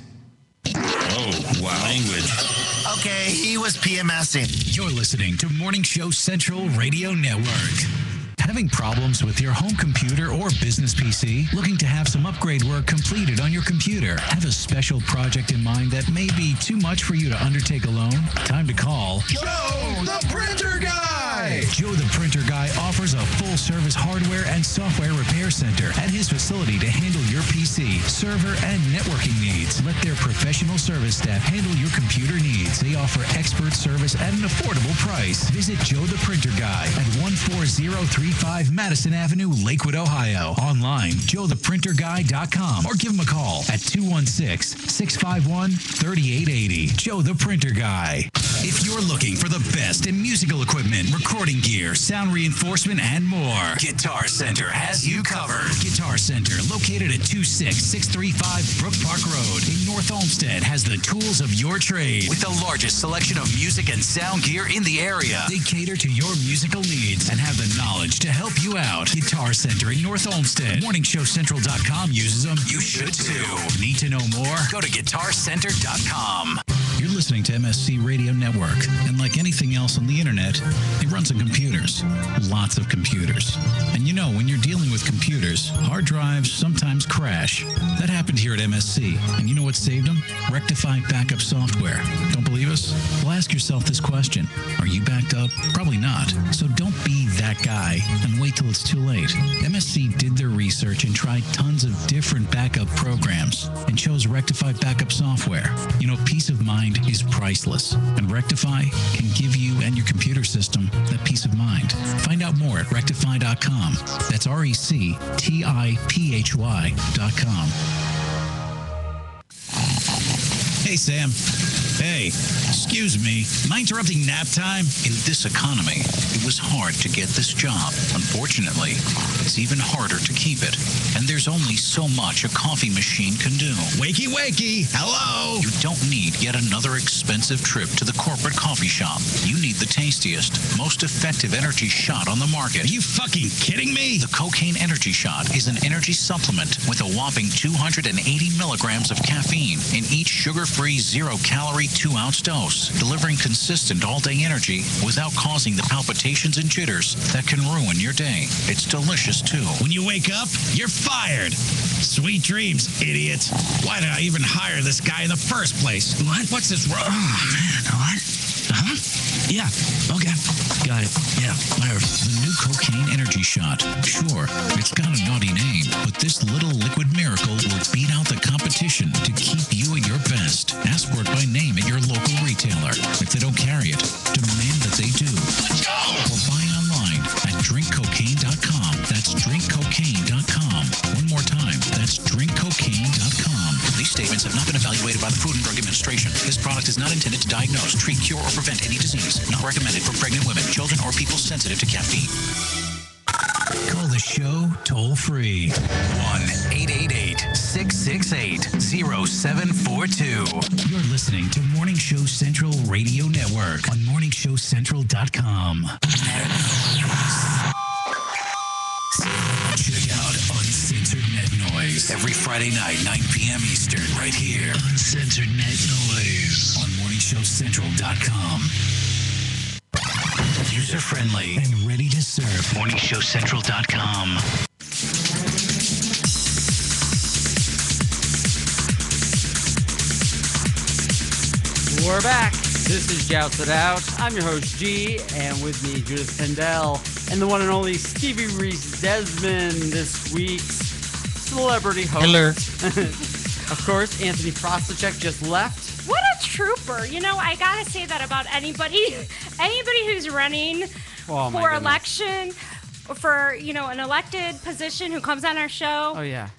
Oh, wow. Language. Okay, he was PMSing. You're listening to Morning Show Central Radio Network. Having problems with your home computer or business PC? Looking to have some upgrade work completed on your computer? Have a special project in mind that may be too much for you to undertake alone? Time to call Joe the Printer Guy! Joe the Printer Guy offers a full-service hardware and software repair center at his facility to handle your PC, server, and networking needs. Let their professional service staff handle your computer needs. They offer expert service at an affordable price. Visit Joe the Printer Guy at 14035 Madison Avenue, Lakewood, Ohio. Online, joetheprinterguy.com, or give him a call at 216-651-3880. Joe the Printer Guy. If you're looking for the best in musical equipment, recording gear, sound reinforcement, and more, Guitar Center has you covered. Guitar Center, located at 26635 Brook Park Road in North Olmsted, has the tools of your trade with the largest selection of music and sound gear in the area. They cater to your musical needs and have the knowledge to help you out. Guitar Center in North Olmsted. MorningShowCentral.com uses them. You should too. Need to know more? Go to GuitarCenter.com. You're listening to MSC Radio Network, and like anything else on the internet, it runs on computers. Lots of computers. And you know, when you're dealing with computers, hard drives sometimes crash. That happened here at MSC, and you know what saved them? Rectiphy backup software. Don't believe us? Well, ask yourself this question. Are you backed up? Probably not. So don't be that guy and wait till it's too late. MSC did their research and tried tons of different backup programs and chose Rectiphy backup software. You know, peace of mind is priceless, and Rectiphy can give you and your computer system that peace of mind. Find out more at rectify.com. That's RECTIPHY.com. Hey, Sam. Hey, excuse me. Am I interrupting nap time? In this economy, it was hard to get this job. Unfortunately, it's even harder to keep it. And there's only so much a coffee machine can do. Wakey, wakey. Hello. You don't need yet another expensive trip to the corporate coffee shop. You need the tastiest, most effective energy shot on the market. Are you fucking kidding me? The Cocaine Energy Shot is an energy supplement with a whopping 280 milligrams of caffeine in each sugar-free, zero-calorie 2-ounce dose, delivering consistent all-day energy without causing the palpitations and jitters that can ruin your day. It's delicious, too. When you wake up, you're fired. Sweet dreams, idiot. Why did I even hire this guy in the first place? What? What's this wrong? Oh, man. What? Huh? Yeah. Okay. Got it. Yeah. Whatever. The new Cocaine Energy Shot. Sure, it's got a naughty name, but this little liquid miracle will beat out the competition to keep you at your best. Ask for it by name at your local retailer. If they don't carry it, demand that they do. Let's go! Or buy online at drinkcocaine.com. That's drinkcocaine.com. One more time. That's drinkcocaine.com. These statements have not been evaluated by the Food and Drug Administration. This product is not intended to diagnose, treat, cure, or prevent any disease. Not recommended for pregnant women, children, or people sensitive to caffeine. Call the show toll-free. 1-888-668-0742. You're listening to Morning Show Central Radio Network on MorningShowCentral.com. Check out Uncensored Net Noise every Friday night, 9 p.m. Eastern, right here. Uncensored Net Noise on MorningShowCentral.com. User-friendly and ready to serve. MorningShowCentral.com. We're back. This is Joust It Out. I'm your host, G, and with me, Judith Pendel, and the one and only Stevie Reese Desmond, this week's celebrity host. Hello. Of course, Anthony Fossaceca just left. What a trooper. You know, I got to say that about anybody who's running for election, for, you know, an elected position who comes on our show. Oh, yeah.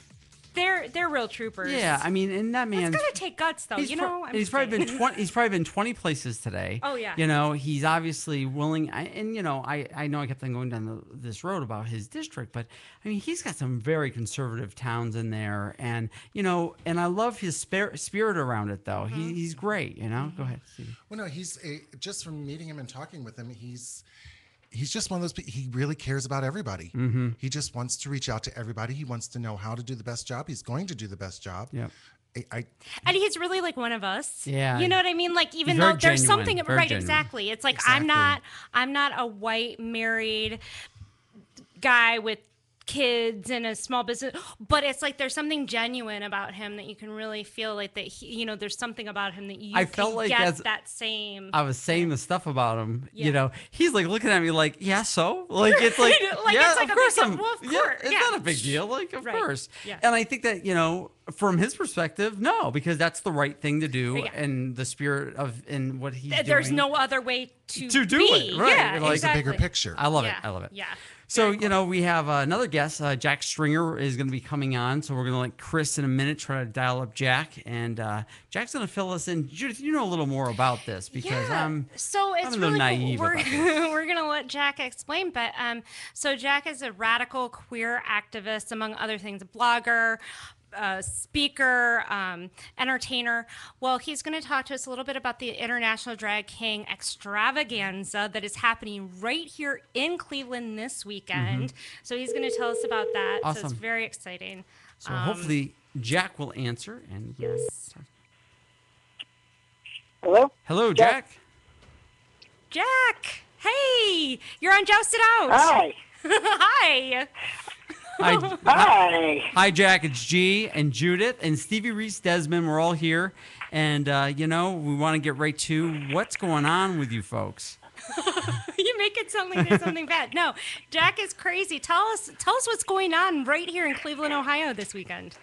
They're real troopers. Yeah, I mean, and that man. It's gonna take guts, though. You know, he's probably been 20 places today. Oh yeah. You know, he's obviously willing. And you know, I know I kept on going down this road about his district, but I mean, he's got some very conservative towns in there, and you know, and I love his spirit around it, though. Mm-hmm. He's great. You know, Go ahead, Steve. Well, no, just from meeting him and talking with him, he's just one of those people. He really cares about everybody. Mm-hmm. He just wants to reach out to everybody. He wants to know how to do the best job. He's going to do the best job. Yeah. And he's really like one of us. Yeah. You know what I mean? Like, even though there's something, right, genuine. exactly. It's like, exactly. I'm not a white married guy with kids and a small business, but it's like there's something genuine about him that you can really feel like that he, you know, there's something about him that you I felt like get that same. I was saying the stuff about him, Yeah. you know, he's like looking at me like, yeah, so like it's like, like, yeah, it's like of course I'm, well, of yeah, course. it's not a big deal, like of Right. course. Yeah. And I think that, you know, from his perspective, no, because that's the right thing to do, Yeah. and the spirit of in what he's There's doing. no other way to do be. it, right? Yeah, Like, exactly. The bigger picture. I love it. I love it. Yeah. So, we have another guest. JAC Stringer is going to be coming on. So we're going to let Chris in a minute try to dial up JAC. And JAC's going to fill us in. Judith, you know a little more about this because I'm so it's a little really naive cool. about this. We're going to let JAC explain. But so JAC is a radical queer activist, among other things, a blogger, speaker, entertainer. Well, he's going to talk to us a little bit about the International Drag King extravaganza that is happening right here in Cleveland this weekend. So he's going to tell us about that. So Awesome. it's very exciting. So hopefully JAC will answer. And yes. Hello, JAC. JAC, hey, you're on Joust It Out. Hi. Hi. Hi, JAC. It's G and Judith and Stevie Reese Desmond. We're all here. And, we want to get right to what's going on with you folks. You make it sound like there's something bad. No, JAC is crazy. Tell us what's going on right here in Cleveland, Ohio this weekend.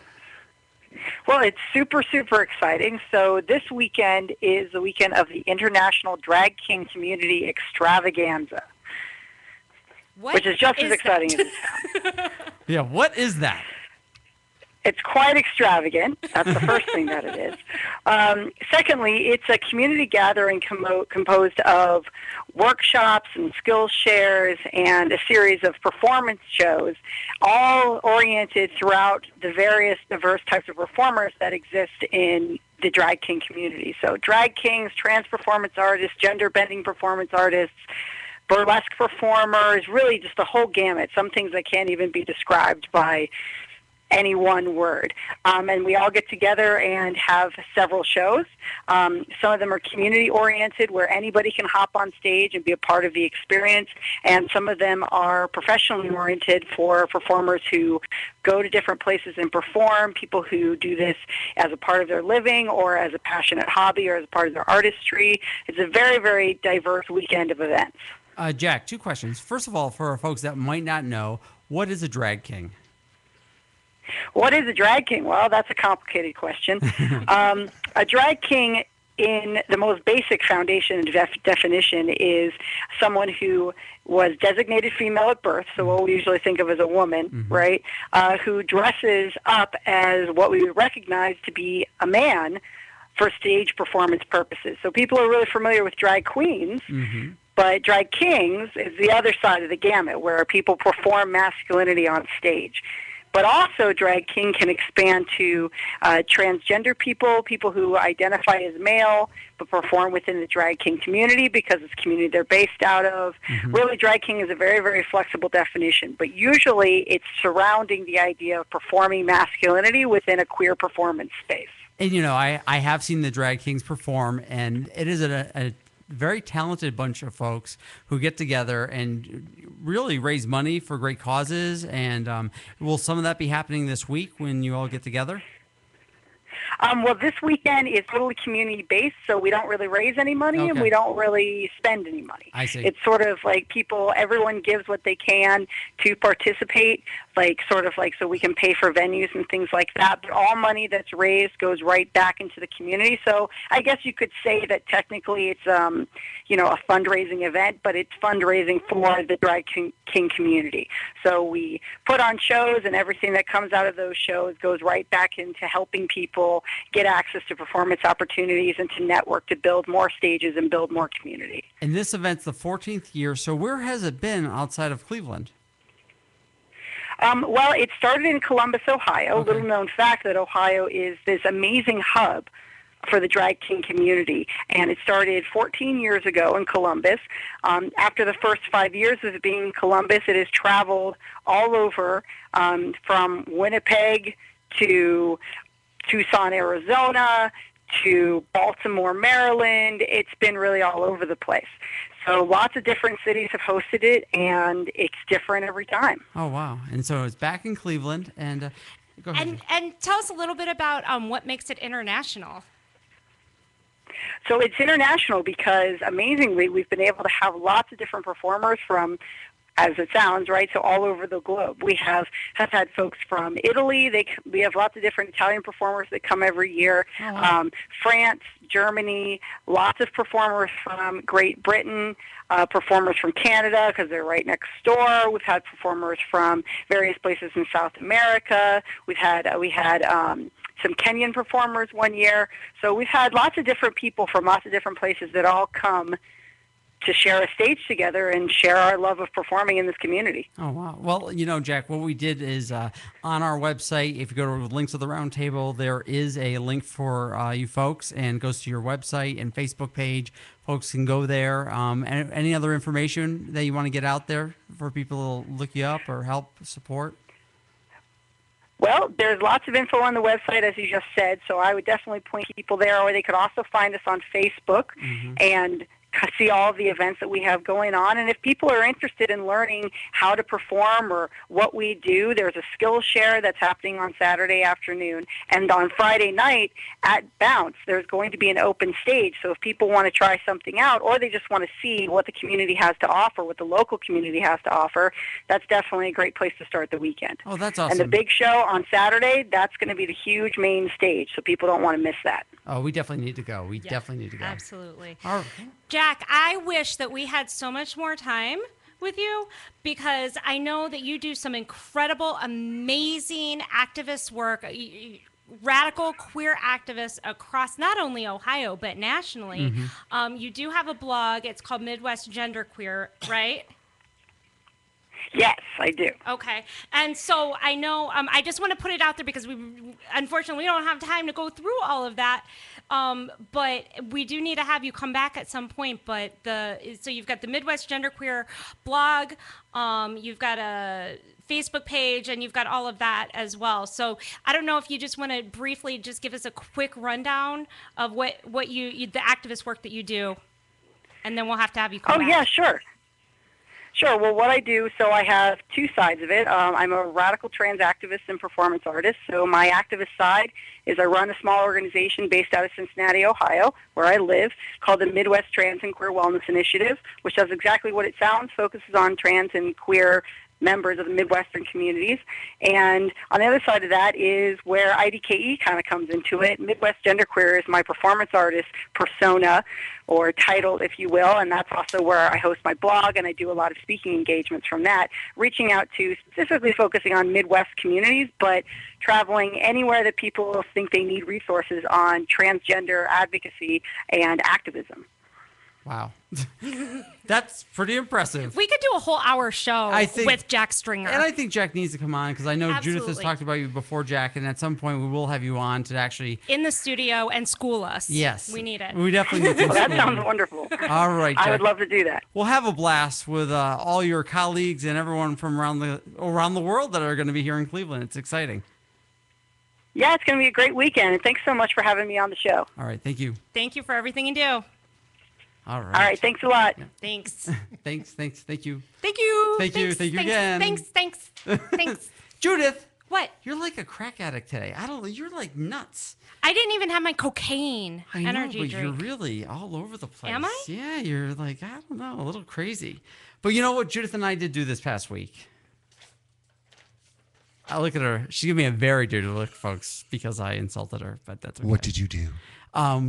Well, it's super, super exciting. So this weekend is the weekend of the International Drag King Community Extravaganza, which is just as exciting as it sounds. Yeah, what is that? It's quite extravagant. That's the first thing that it is. Secondly, it's a community gathering composed of workshops and skill shares and a series of performance shows, all oriented throughout the various diverse types of performers that exist in the drag king community. So drag kings, trans performance artists, gender-bending performance artists, burlesque performers, really just the whole gamut, some things that can't even be described by any one word. And we all get together and have several shows. Some of them are community-oriented, where anybody can hop on stage and be a part of the experience, and some of them are professionally oriented for performers who go to different places and perform, people who do this as a part of their living or as a passionate hobby or as a part of their artistry. It's a very, very diverse weekend of events. JAC, two questions. First of all, for our folks that might not know, what is a drag king? What is a drag king? Well, that's a complicated question. A drag king, in the most basic foundation and definition, is someone who was designated female at birth, so what we usually think of as a woman, right, who dresses up as what we would recognize to be a man for stage performance purposes. So people are really familiar with drag queens, but drag kings is the other side of the gamut, where people perform masculinity on stage. But also, drag king can expand to transgender people, people who identify as male but perform within the drag king community because it's the community they're based out of. Really, drag king is a very, very flexible definition, but usually it's surrounding the idea of performing masculinity within a queer performance space. And, I have seen the drag kings perform, and it is a very talented bunch of folks who get together and really raise money for great causes. And will some of that be happening this week when you all get together? Well, this weekend is totally community-based, so we don't really raise any money and we don't really spend any money. I see. It's sort of like everyone gives what they can to participate, so we can pay for venues and things like that. But all money that's raised goes right back into the community. So I guess you could say that technically it's, a fundraising event, but it's fundraising for the drag king community. So we put on shows, and everything that comes out of those shows goes right back into helping people get access to performance opportunities and to network to build more stages and build more community. And this event's the 14th year, so where has it been outside of Cleveland? Well, it started in Columbus, Ohio. Little known fact that Ohio is this amazing hub for the drag king community, and it started 14 years ago in Columbus. After the first 5 years of it being in Columbus, it has traveled all over, from Winnipeg to Tucson, Arizona, to Baltimore, Maryland. It's been really all over the place. So lots of different cities have hosted it, and it's different every time. Oh, wow. And so it's back in Cleveland. And go ahead. And tell us a little bit about what makes it international. So it's international because, amazingly, we've been able to have lots of different performers from as it sounds, right? So all over the globe. We have had folks from Italy. We have lots of different Italian performers that come every year. Oh, wow. France, Germany, lots of performers from Great Britain, performers from Canada because they're right next door. We've had performers from various places in South America. We had some Kenyan performers one year. So we've had lots of different people from lots of different places that all come to share a stage together and share our love of performing in this community. Oh, wow. Well, Jack, what we did is on our website, if you go to Links of the Round Table, there is a link for you folks, and it goes to your website and Facebook page. Folks can go there. Any other information that you want to get out there for people to look you up or help support? Well, there's lots of info on the website, as you just said, so I would definitely point people there, or they could also find us on Facebook and see all of the events that we have going on. And if people are interested in learning how to perform or what we do, there's a skill share that's happening on Saturday afternoon. And on Friday night at Bounce, there's going to be an open stage. So if people want to try something out, or they just want to see what the community has to offer, what the local community has to offer, that's definitely a great place to start the weekend. Oh, that's awesome. And the big show on Saturday, that's going to be the huge main stage. So people don't want to miss that. Oh, we definitely need to go. We definitely need to go. Absolutely. All right. Jack, I wish that we had so much more time with you, because I know that you do some incredible, amazing activist work, radical queer activists across not only Ohio, but nationally. You do have a blog. It's called Midwest Genderqueer, right? Yes, I do. Okay. And so I know, I just want to put it out there because unfortunately, we don't have time to go through all of that. But we do need to have you come back at some point. But so you've got the Midwest Genderqueer blog, you've got a Facebook page, and you've got all of that as well. So I don't know if you just want to briefly just give us a quick rundown of what the activist work that you do, and then we'll have to have you come back. Oh, yeah, sure. Sure. Well, what I do, so I have two sides of it. I'm a radical trans activist and performance artist. So my activist side is I run a small organization based out of Cincinnati, Ohio, where I live, called the Midwest Trans and Queer Wellness Initiative, which does exactly what it sounds, focuses on trans and queer members of the Midwestern communities. And on the other side of that is where IDKE kind of comes into it. Midwest Genderqueer is my performance artist persona, or title, if you will, and that's also where I host my blog, and I do a lot of speaking engagements from that, reaching out to specifically focusing on Midwest communities, but traveling anywhere that people think they need resources on transgender advocacy and activism. Wow. That's pretty impressive. We could do a whole hour show with Jack Stringer. And I think Jack needs to come on, because I know Absolutely. Judith has talked about you before, Jack, and at some point we will have you on to actually... in the studio and school us. Yes. We need it. We definitely need to Well, that sounds wonderful. All right, Jack. I would love to do that. We'll have a blast with all your colleagues and everyone from around the world that are going to be here in Cleveland. It's exciting. Yeah, it's going to be a great weekend, and thanks so much for having me on the show. All right, thank you. Thank you for everything you do. All right. All right, thanks a lot. Yeah. Thanks. Thanks. Thank you. Thank you. Thank you again. Thanks. Judith. What? You're like a crack addict today. You're like nuts. I didn't even have my cocaine energy but drink. You're really all over the place. Am I? Yeah, you're like, I don't know, a little crazy. But you know what Judith and I did do this past week? I look at her. She gave me a very dirty look, folks, because I insulted her, but that's okay. What did you do?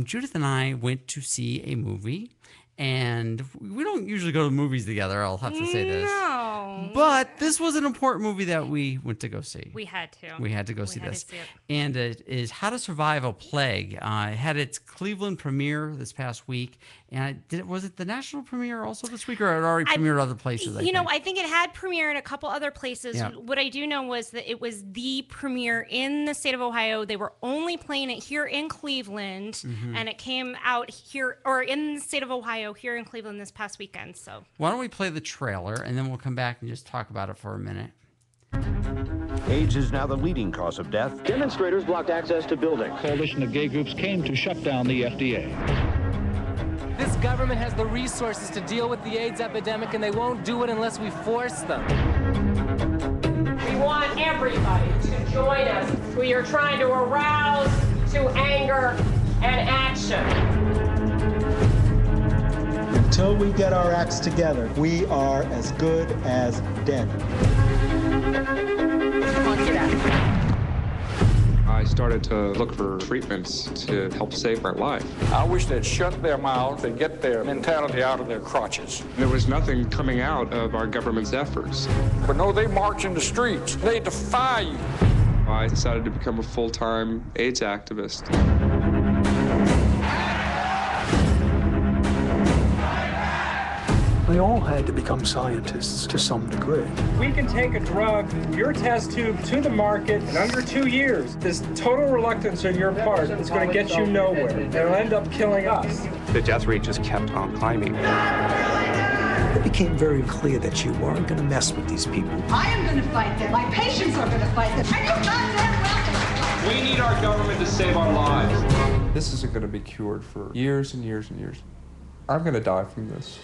Judith and I went to see a movie, and we don't usually go to movies together. I'll have to say this. No. But this was an important movie that we went to go see. We had to. We had to go see had this. to see it. And it is How to Survive a Plague. It had its Cleveland premiere this past week. And was it the national premiere also this week, or it already premiered other places? I think it had premiered a couple other places. Yeah. What I do know was that it was the premiere in the state of Ohio. They were only playing it here in Cleveland, and it came out here, or in the state of Ohio, here in Cleveland this past weekend. So why don't we play the trailer, and then we'll come back and just talk about it for a minute. AIDS is now the leading cause of death. Demonstrators blocked access to buildings. Coalition of gay groups came to shut down the FDA. This government has the resources to deal with the AIDS epidemic, and they won't do it unless we force them. We want everybody to join us. We are trying to arouse to anger and action. Until we get our acts together, we are as good as dead. I started to look for treatments to help save my life. I wish they'd shut their mouths and get their mentality out of their crotches. There was nothing coming out of our government's efforts. But no, they march in the streets. They defy you. I decided to become a full-time AIDS activist. They all had to become scientists to some degree. We can take a drug, your test tube, to the market in under 2 years. This total reluctance on your part is going to get you nowhere. It'll end up killing us. The death rate just kept on climbing. It became very clear that you weren't going to mess with these people. I am going to fight them. My patients are going to fight them. And you're not that welcome. We need our government to save our lives. This isn't going to be cured for years and years and years. I'm going to die from this.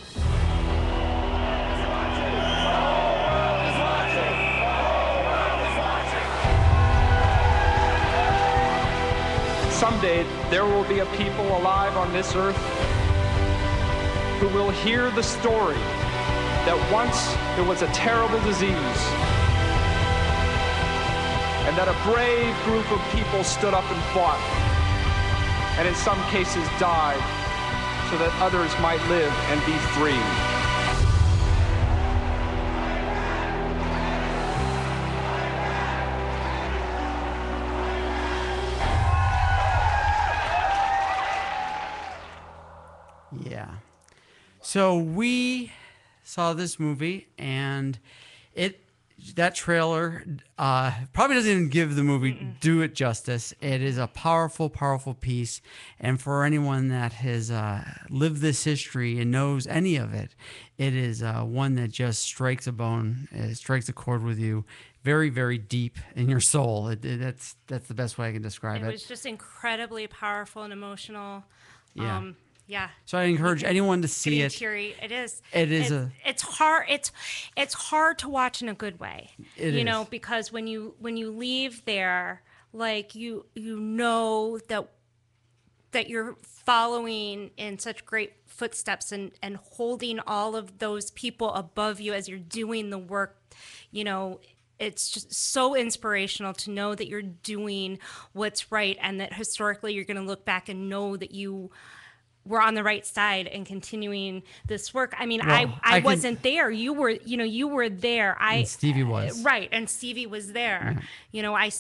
Someday, there will be a people alive on this earth who will hear the story that once there was a terrible disease and that a brave group of people stood up and fought, and in some cases died so that others might live and be free. Yeah. So we saw this movie, and that trailer probably doesn't even give the movie do it justice. It is a powerful, powerful piece, and for anyone that has lived this history and knows any of it, it is one that just strikes a bone, it strikes a chord with you, very, very deep in your soul. That's the best way I can describe it. It was just incredibly powerful and emotional. Yeah. Yeah. So I encourage anyone to see it. Teary. It is. It's hard. It's hard to watch in a good way. You know, because when you leave there, like you know that you're following in such great footsteps and holding all of those people above you as you're doing the work, you know. It's just so inspirational to know that you're doing what's right, and that historically you're going to look back and know that you were on the right side and continuing this work. I mean, I wasn't there. You were there. And Stevie was. Right. And Stevie was there. Yeah. You know, I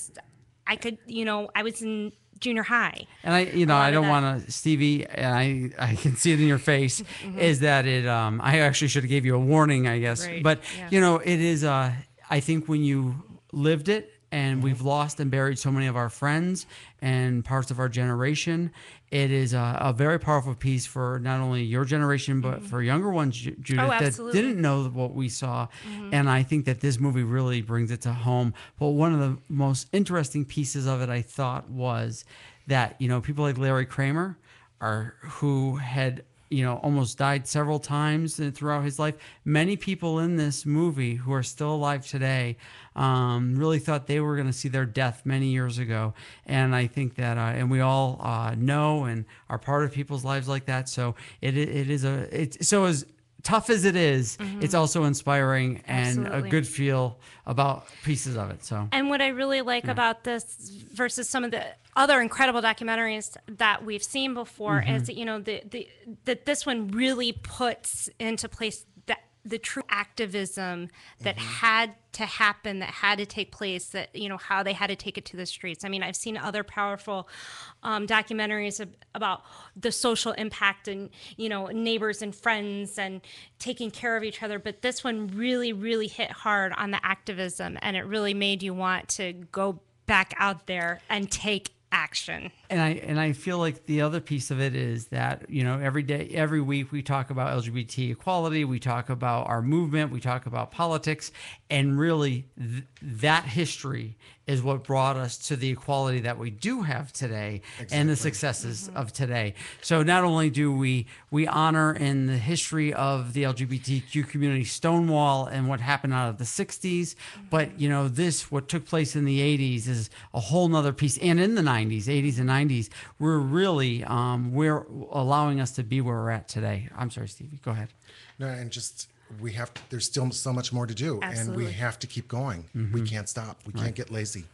could, I was in junior high. And I don't want to, Stevie, and I can see it in your face, is that I actually should have gave you a warning, I guess. Right. But, it is, I think when you lived it, and we've lost and buried so many of our friends and parts of our generation, it is a very powerful piece for not only your generation, but for younger ones, Judith, that didn't know what we saw. And I think that this movie really brings it to home. But one of the most interesting pieces of it, I thought, was that, people like Larry Kramer, who had almost died several times throughout his life. Many people in this movie who are still alive today really thought they were going to see their death many years ago. And I think that, and we all know and are part of people's lives like that. So it's so as tough as it is, it's also inspiring and a good feel about pieces of it. So, and what I really like about this versus some of the other incredible documentaries that we've seen before is that that this one really puts into place the true activism that had to happen, that had to take place, that how they had to take it to the streets. I mean, I've seen other powerful documentaries about the social impact and neighbors and friends and taking care of each other, but this one really, really hit hard on the activism, and it really made you want to go back out there and take action. And I feel like the other piece of it is that, every week we talk about LGBT equality, we talk about our movement, we talk about politics, and really that history is what brought us to the equality that we do have today and the successes of today. So not only do we honor in the history of the LGBTQ community Stonewall and what happened out of the 60s, but what took place in the 80s is a whole nother piece, and in the 90s, 80s and 90s, we're really we're allowing us to be where we're at today. I'm sorry, Stevie. Go ahead. No, and just there's still so much more to do, Absolutely. and we have to keep going. We can't stop. We can't get lazy.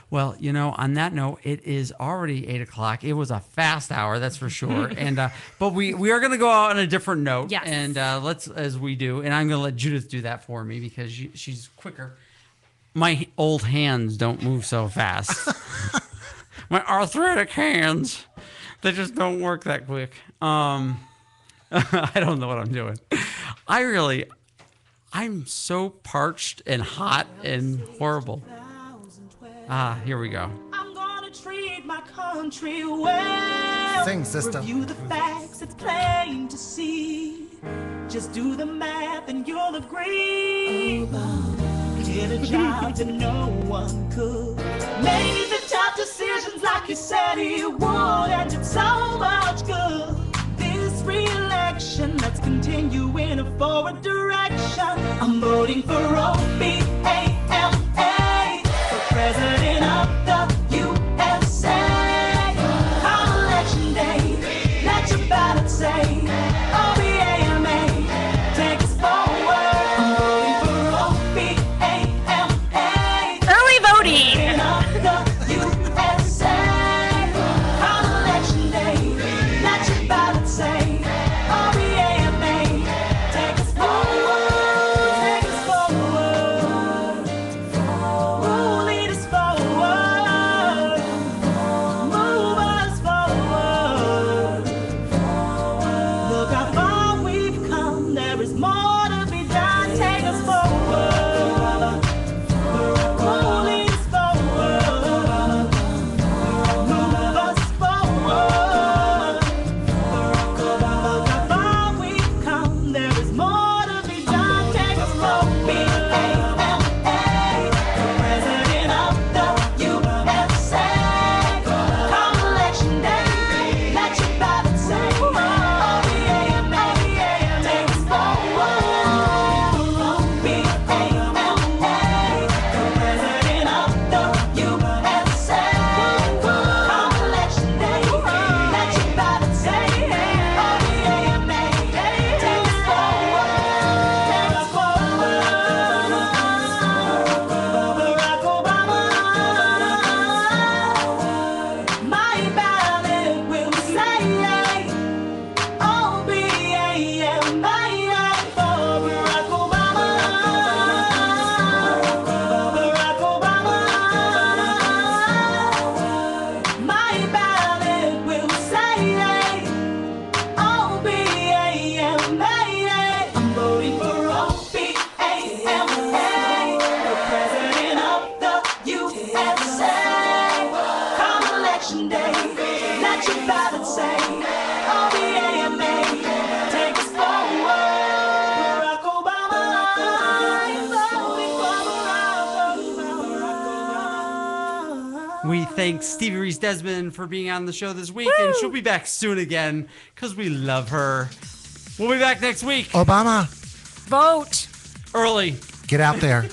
Well, on that note, it is already 8 o'clock. It was a fast hour, that's for sure. And but we are going to go out on a different note. Yes. And let's, as we do, and I'm going to let Judith do that for me because she's quicker. My old hands don't move so fast. My arthritic hands, they just don't work that quick. I don't know what I'm doing. I'm so parched and hot and horrible. Here we go. I'm gonna treat my country well. Sing, sister. Review the facts, it's plain to see. Just do the math and you'll agree. Did a job that no one could. Made the tough decisions like you said he would, and did so much good. This re-election, let's continue in a forward direction. I'm voting for O-B-A-M-A, for president of the USA. On election day, let your ballot say O-B-A-M-A, take us forward. I'm voting for O-B-A-M-A. Early voting. Of the USA. On election day, let your ballot say O-B-A-M-A, take us forward. Take us forward. Ooh, lead us forward. Move us forward. Look how far we've come. There is more to be done. Take us forward. Ooh, lead us forward. Move us forward. Look how far we've come. There is more to be done. Take us forward. B-A-M-A, for president of the USA. Come election day, let your ballot say O-B-A-M-A, take us forward. O-B-A-M-A, for president of the USA. Come election day, let your ballot say O-B-A-M-A, take us forward. Take us forward. Barack Obama, my ballot will say O-B-A-M-A for Barack Obama. Barack Obama, my ballot will say O-B-A-M-A. I'm voting for O-B-A-M-A, for president of the USA. Come election day, let your ballot say O-B-A-M-A, take us forward. Barack Obama, I'm voting for Barack Obama. We thank Stevie Reese Desmond for being on the show this week, and she'll be back soon again because we love her. We'll be back next week. Obama, Vote. Early. get out there.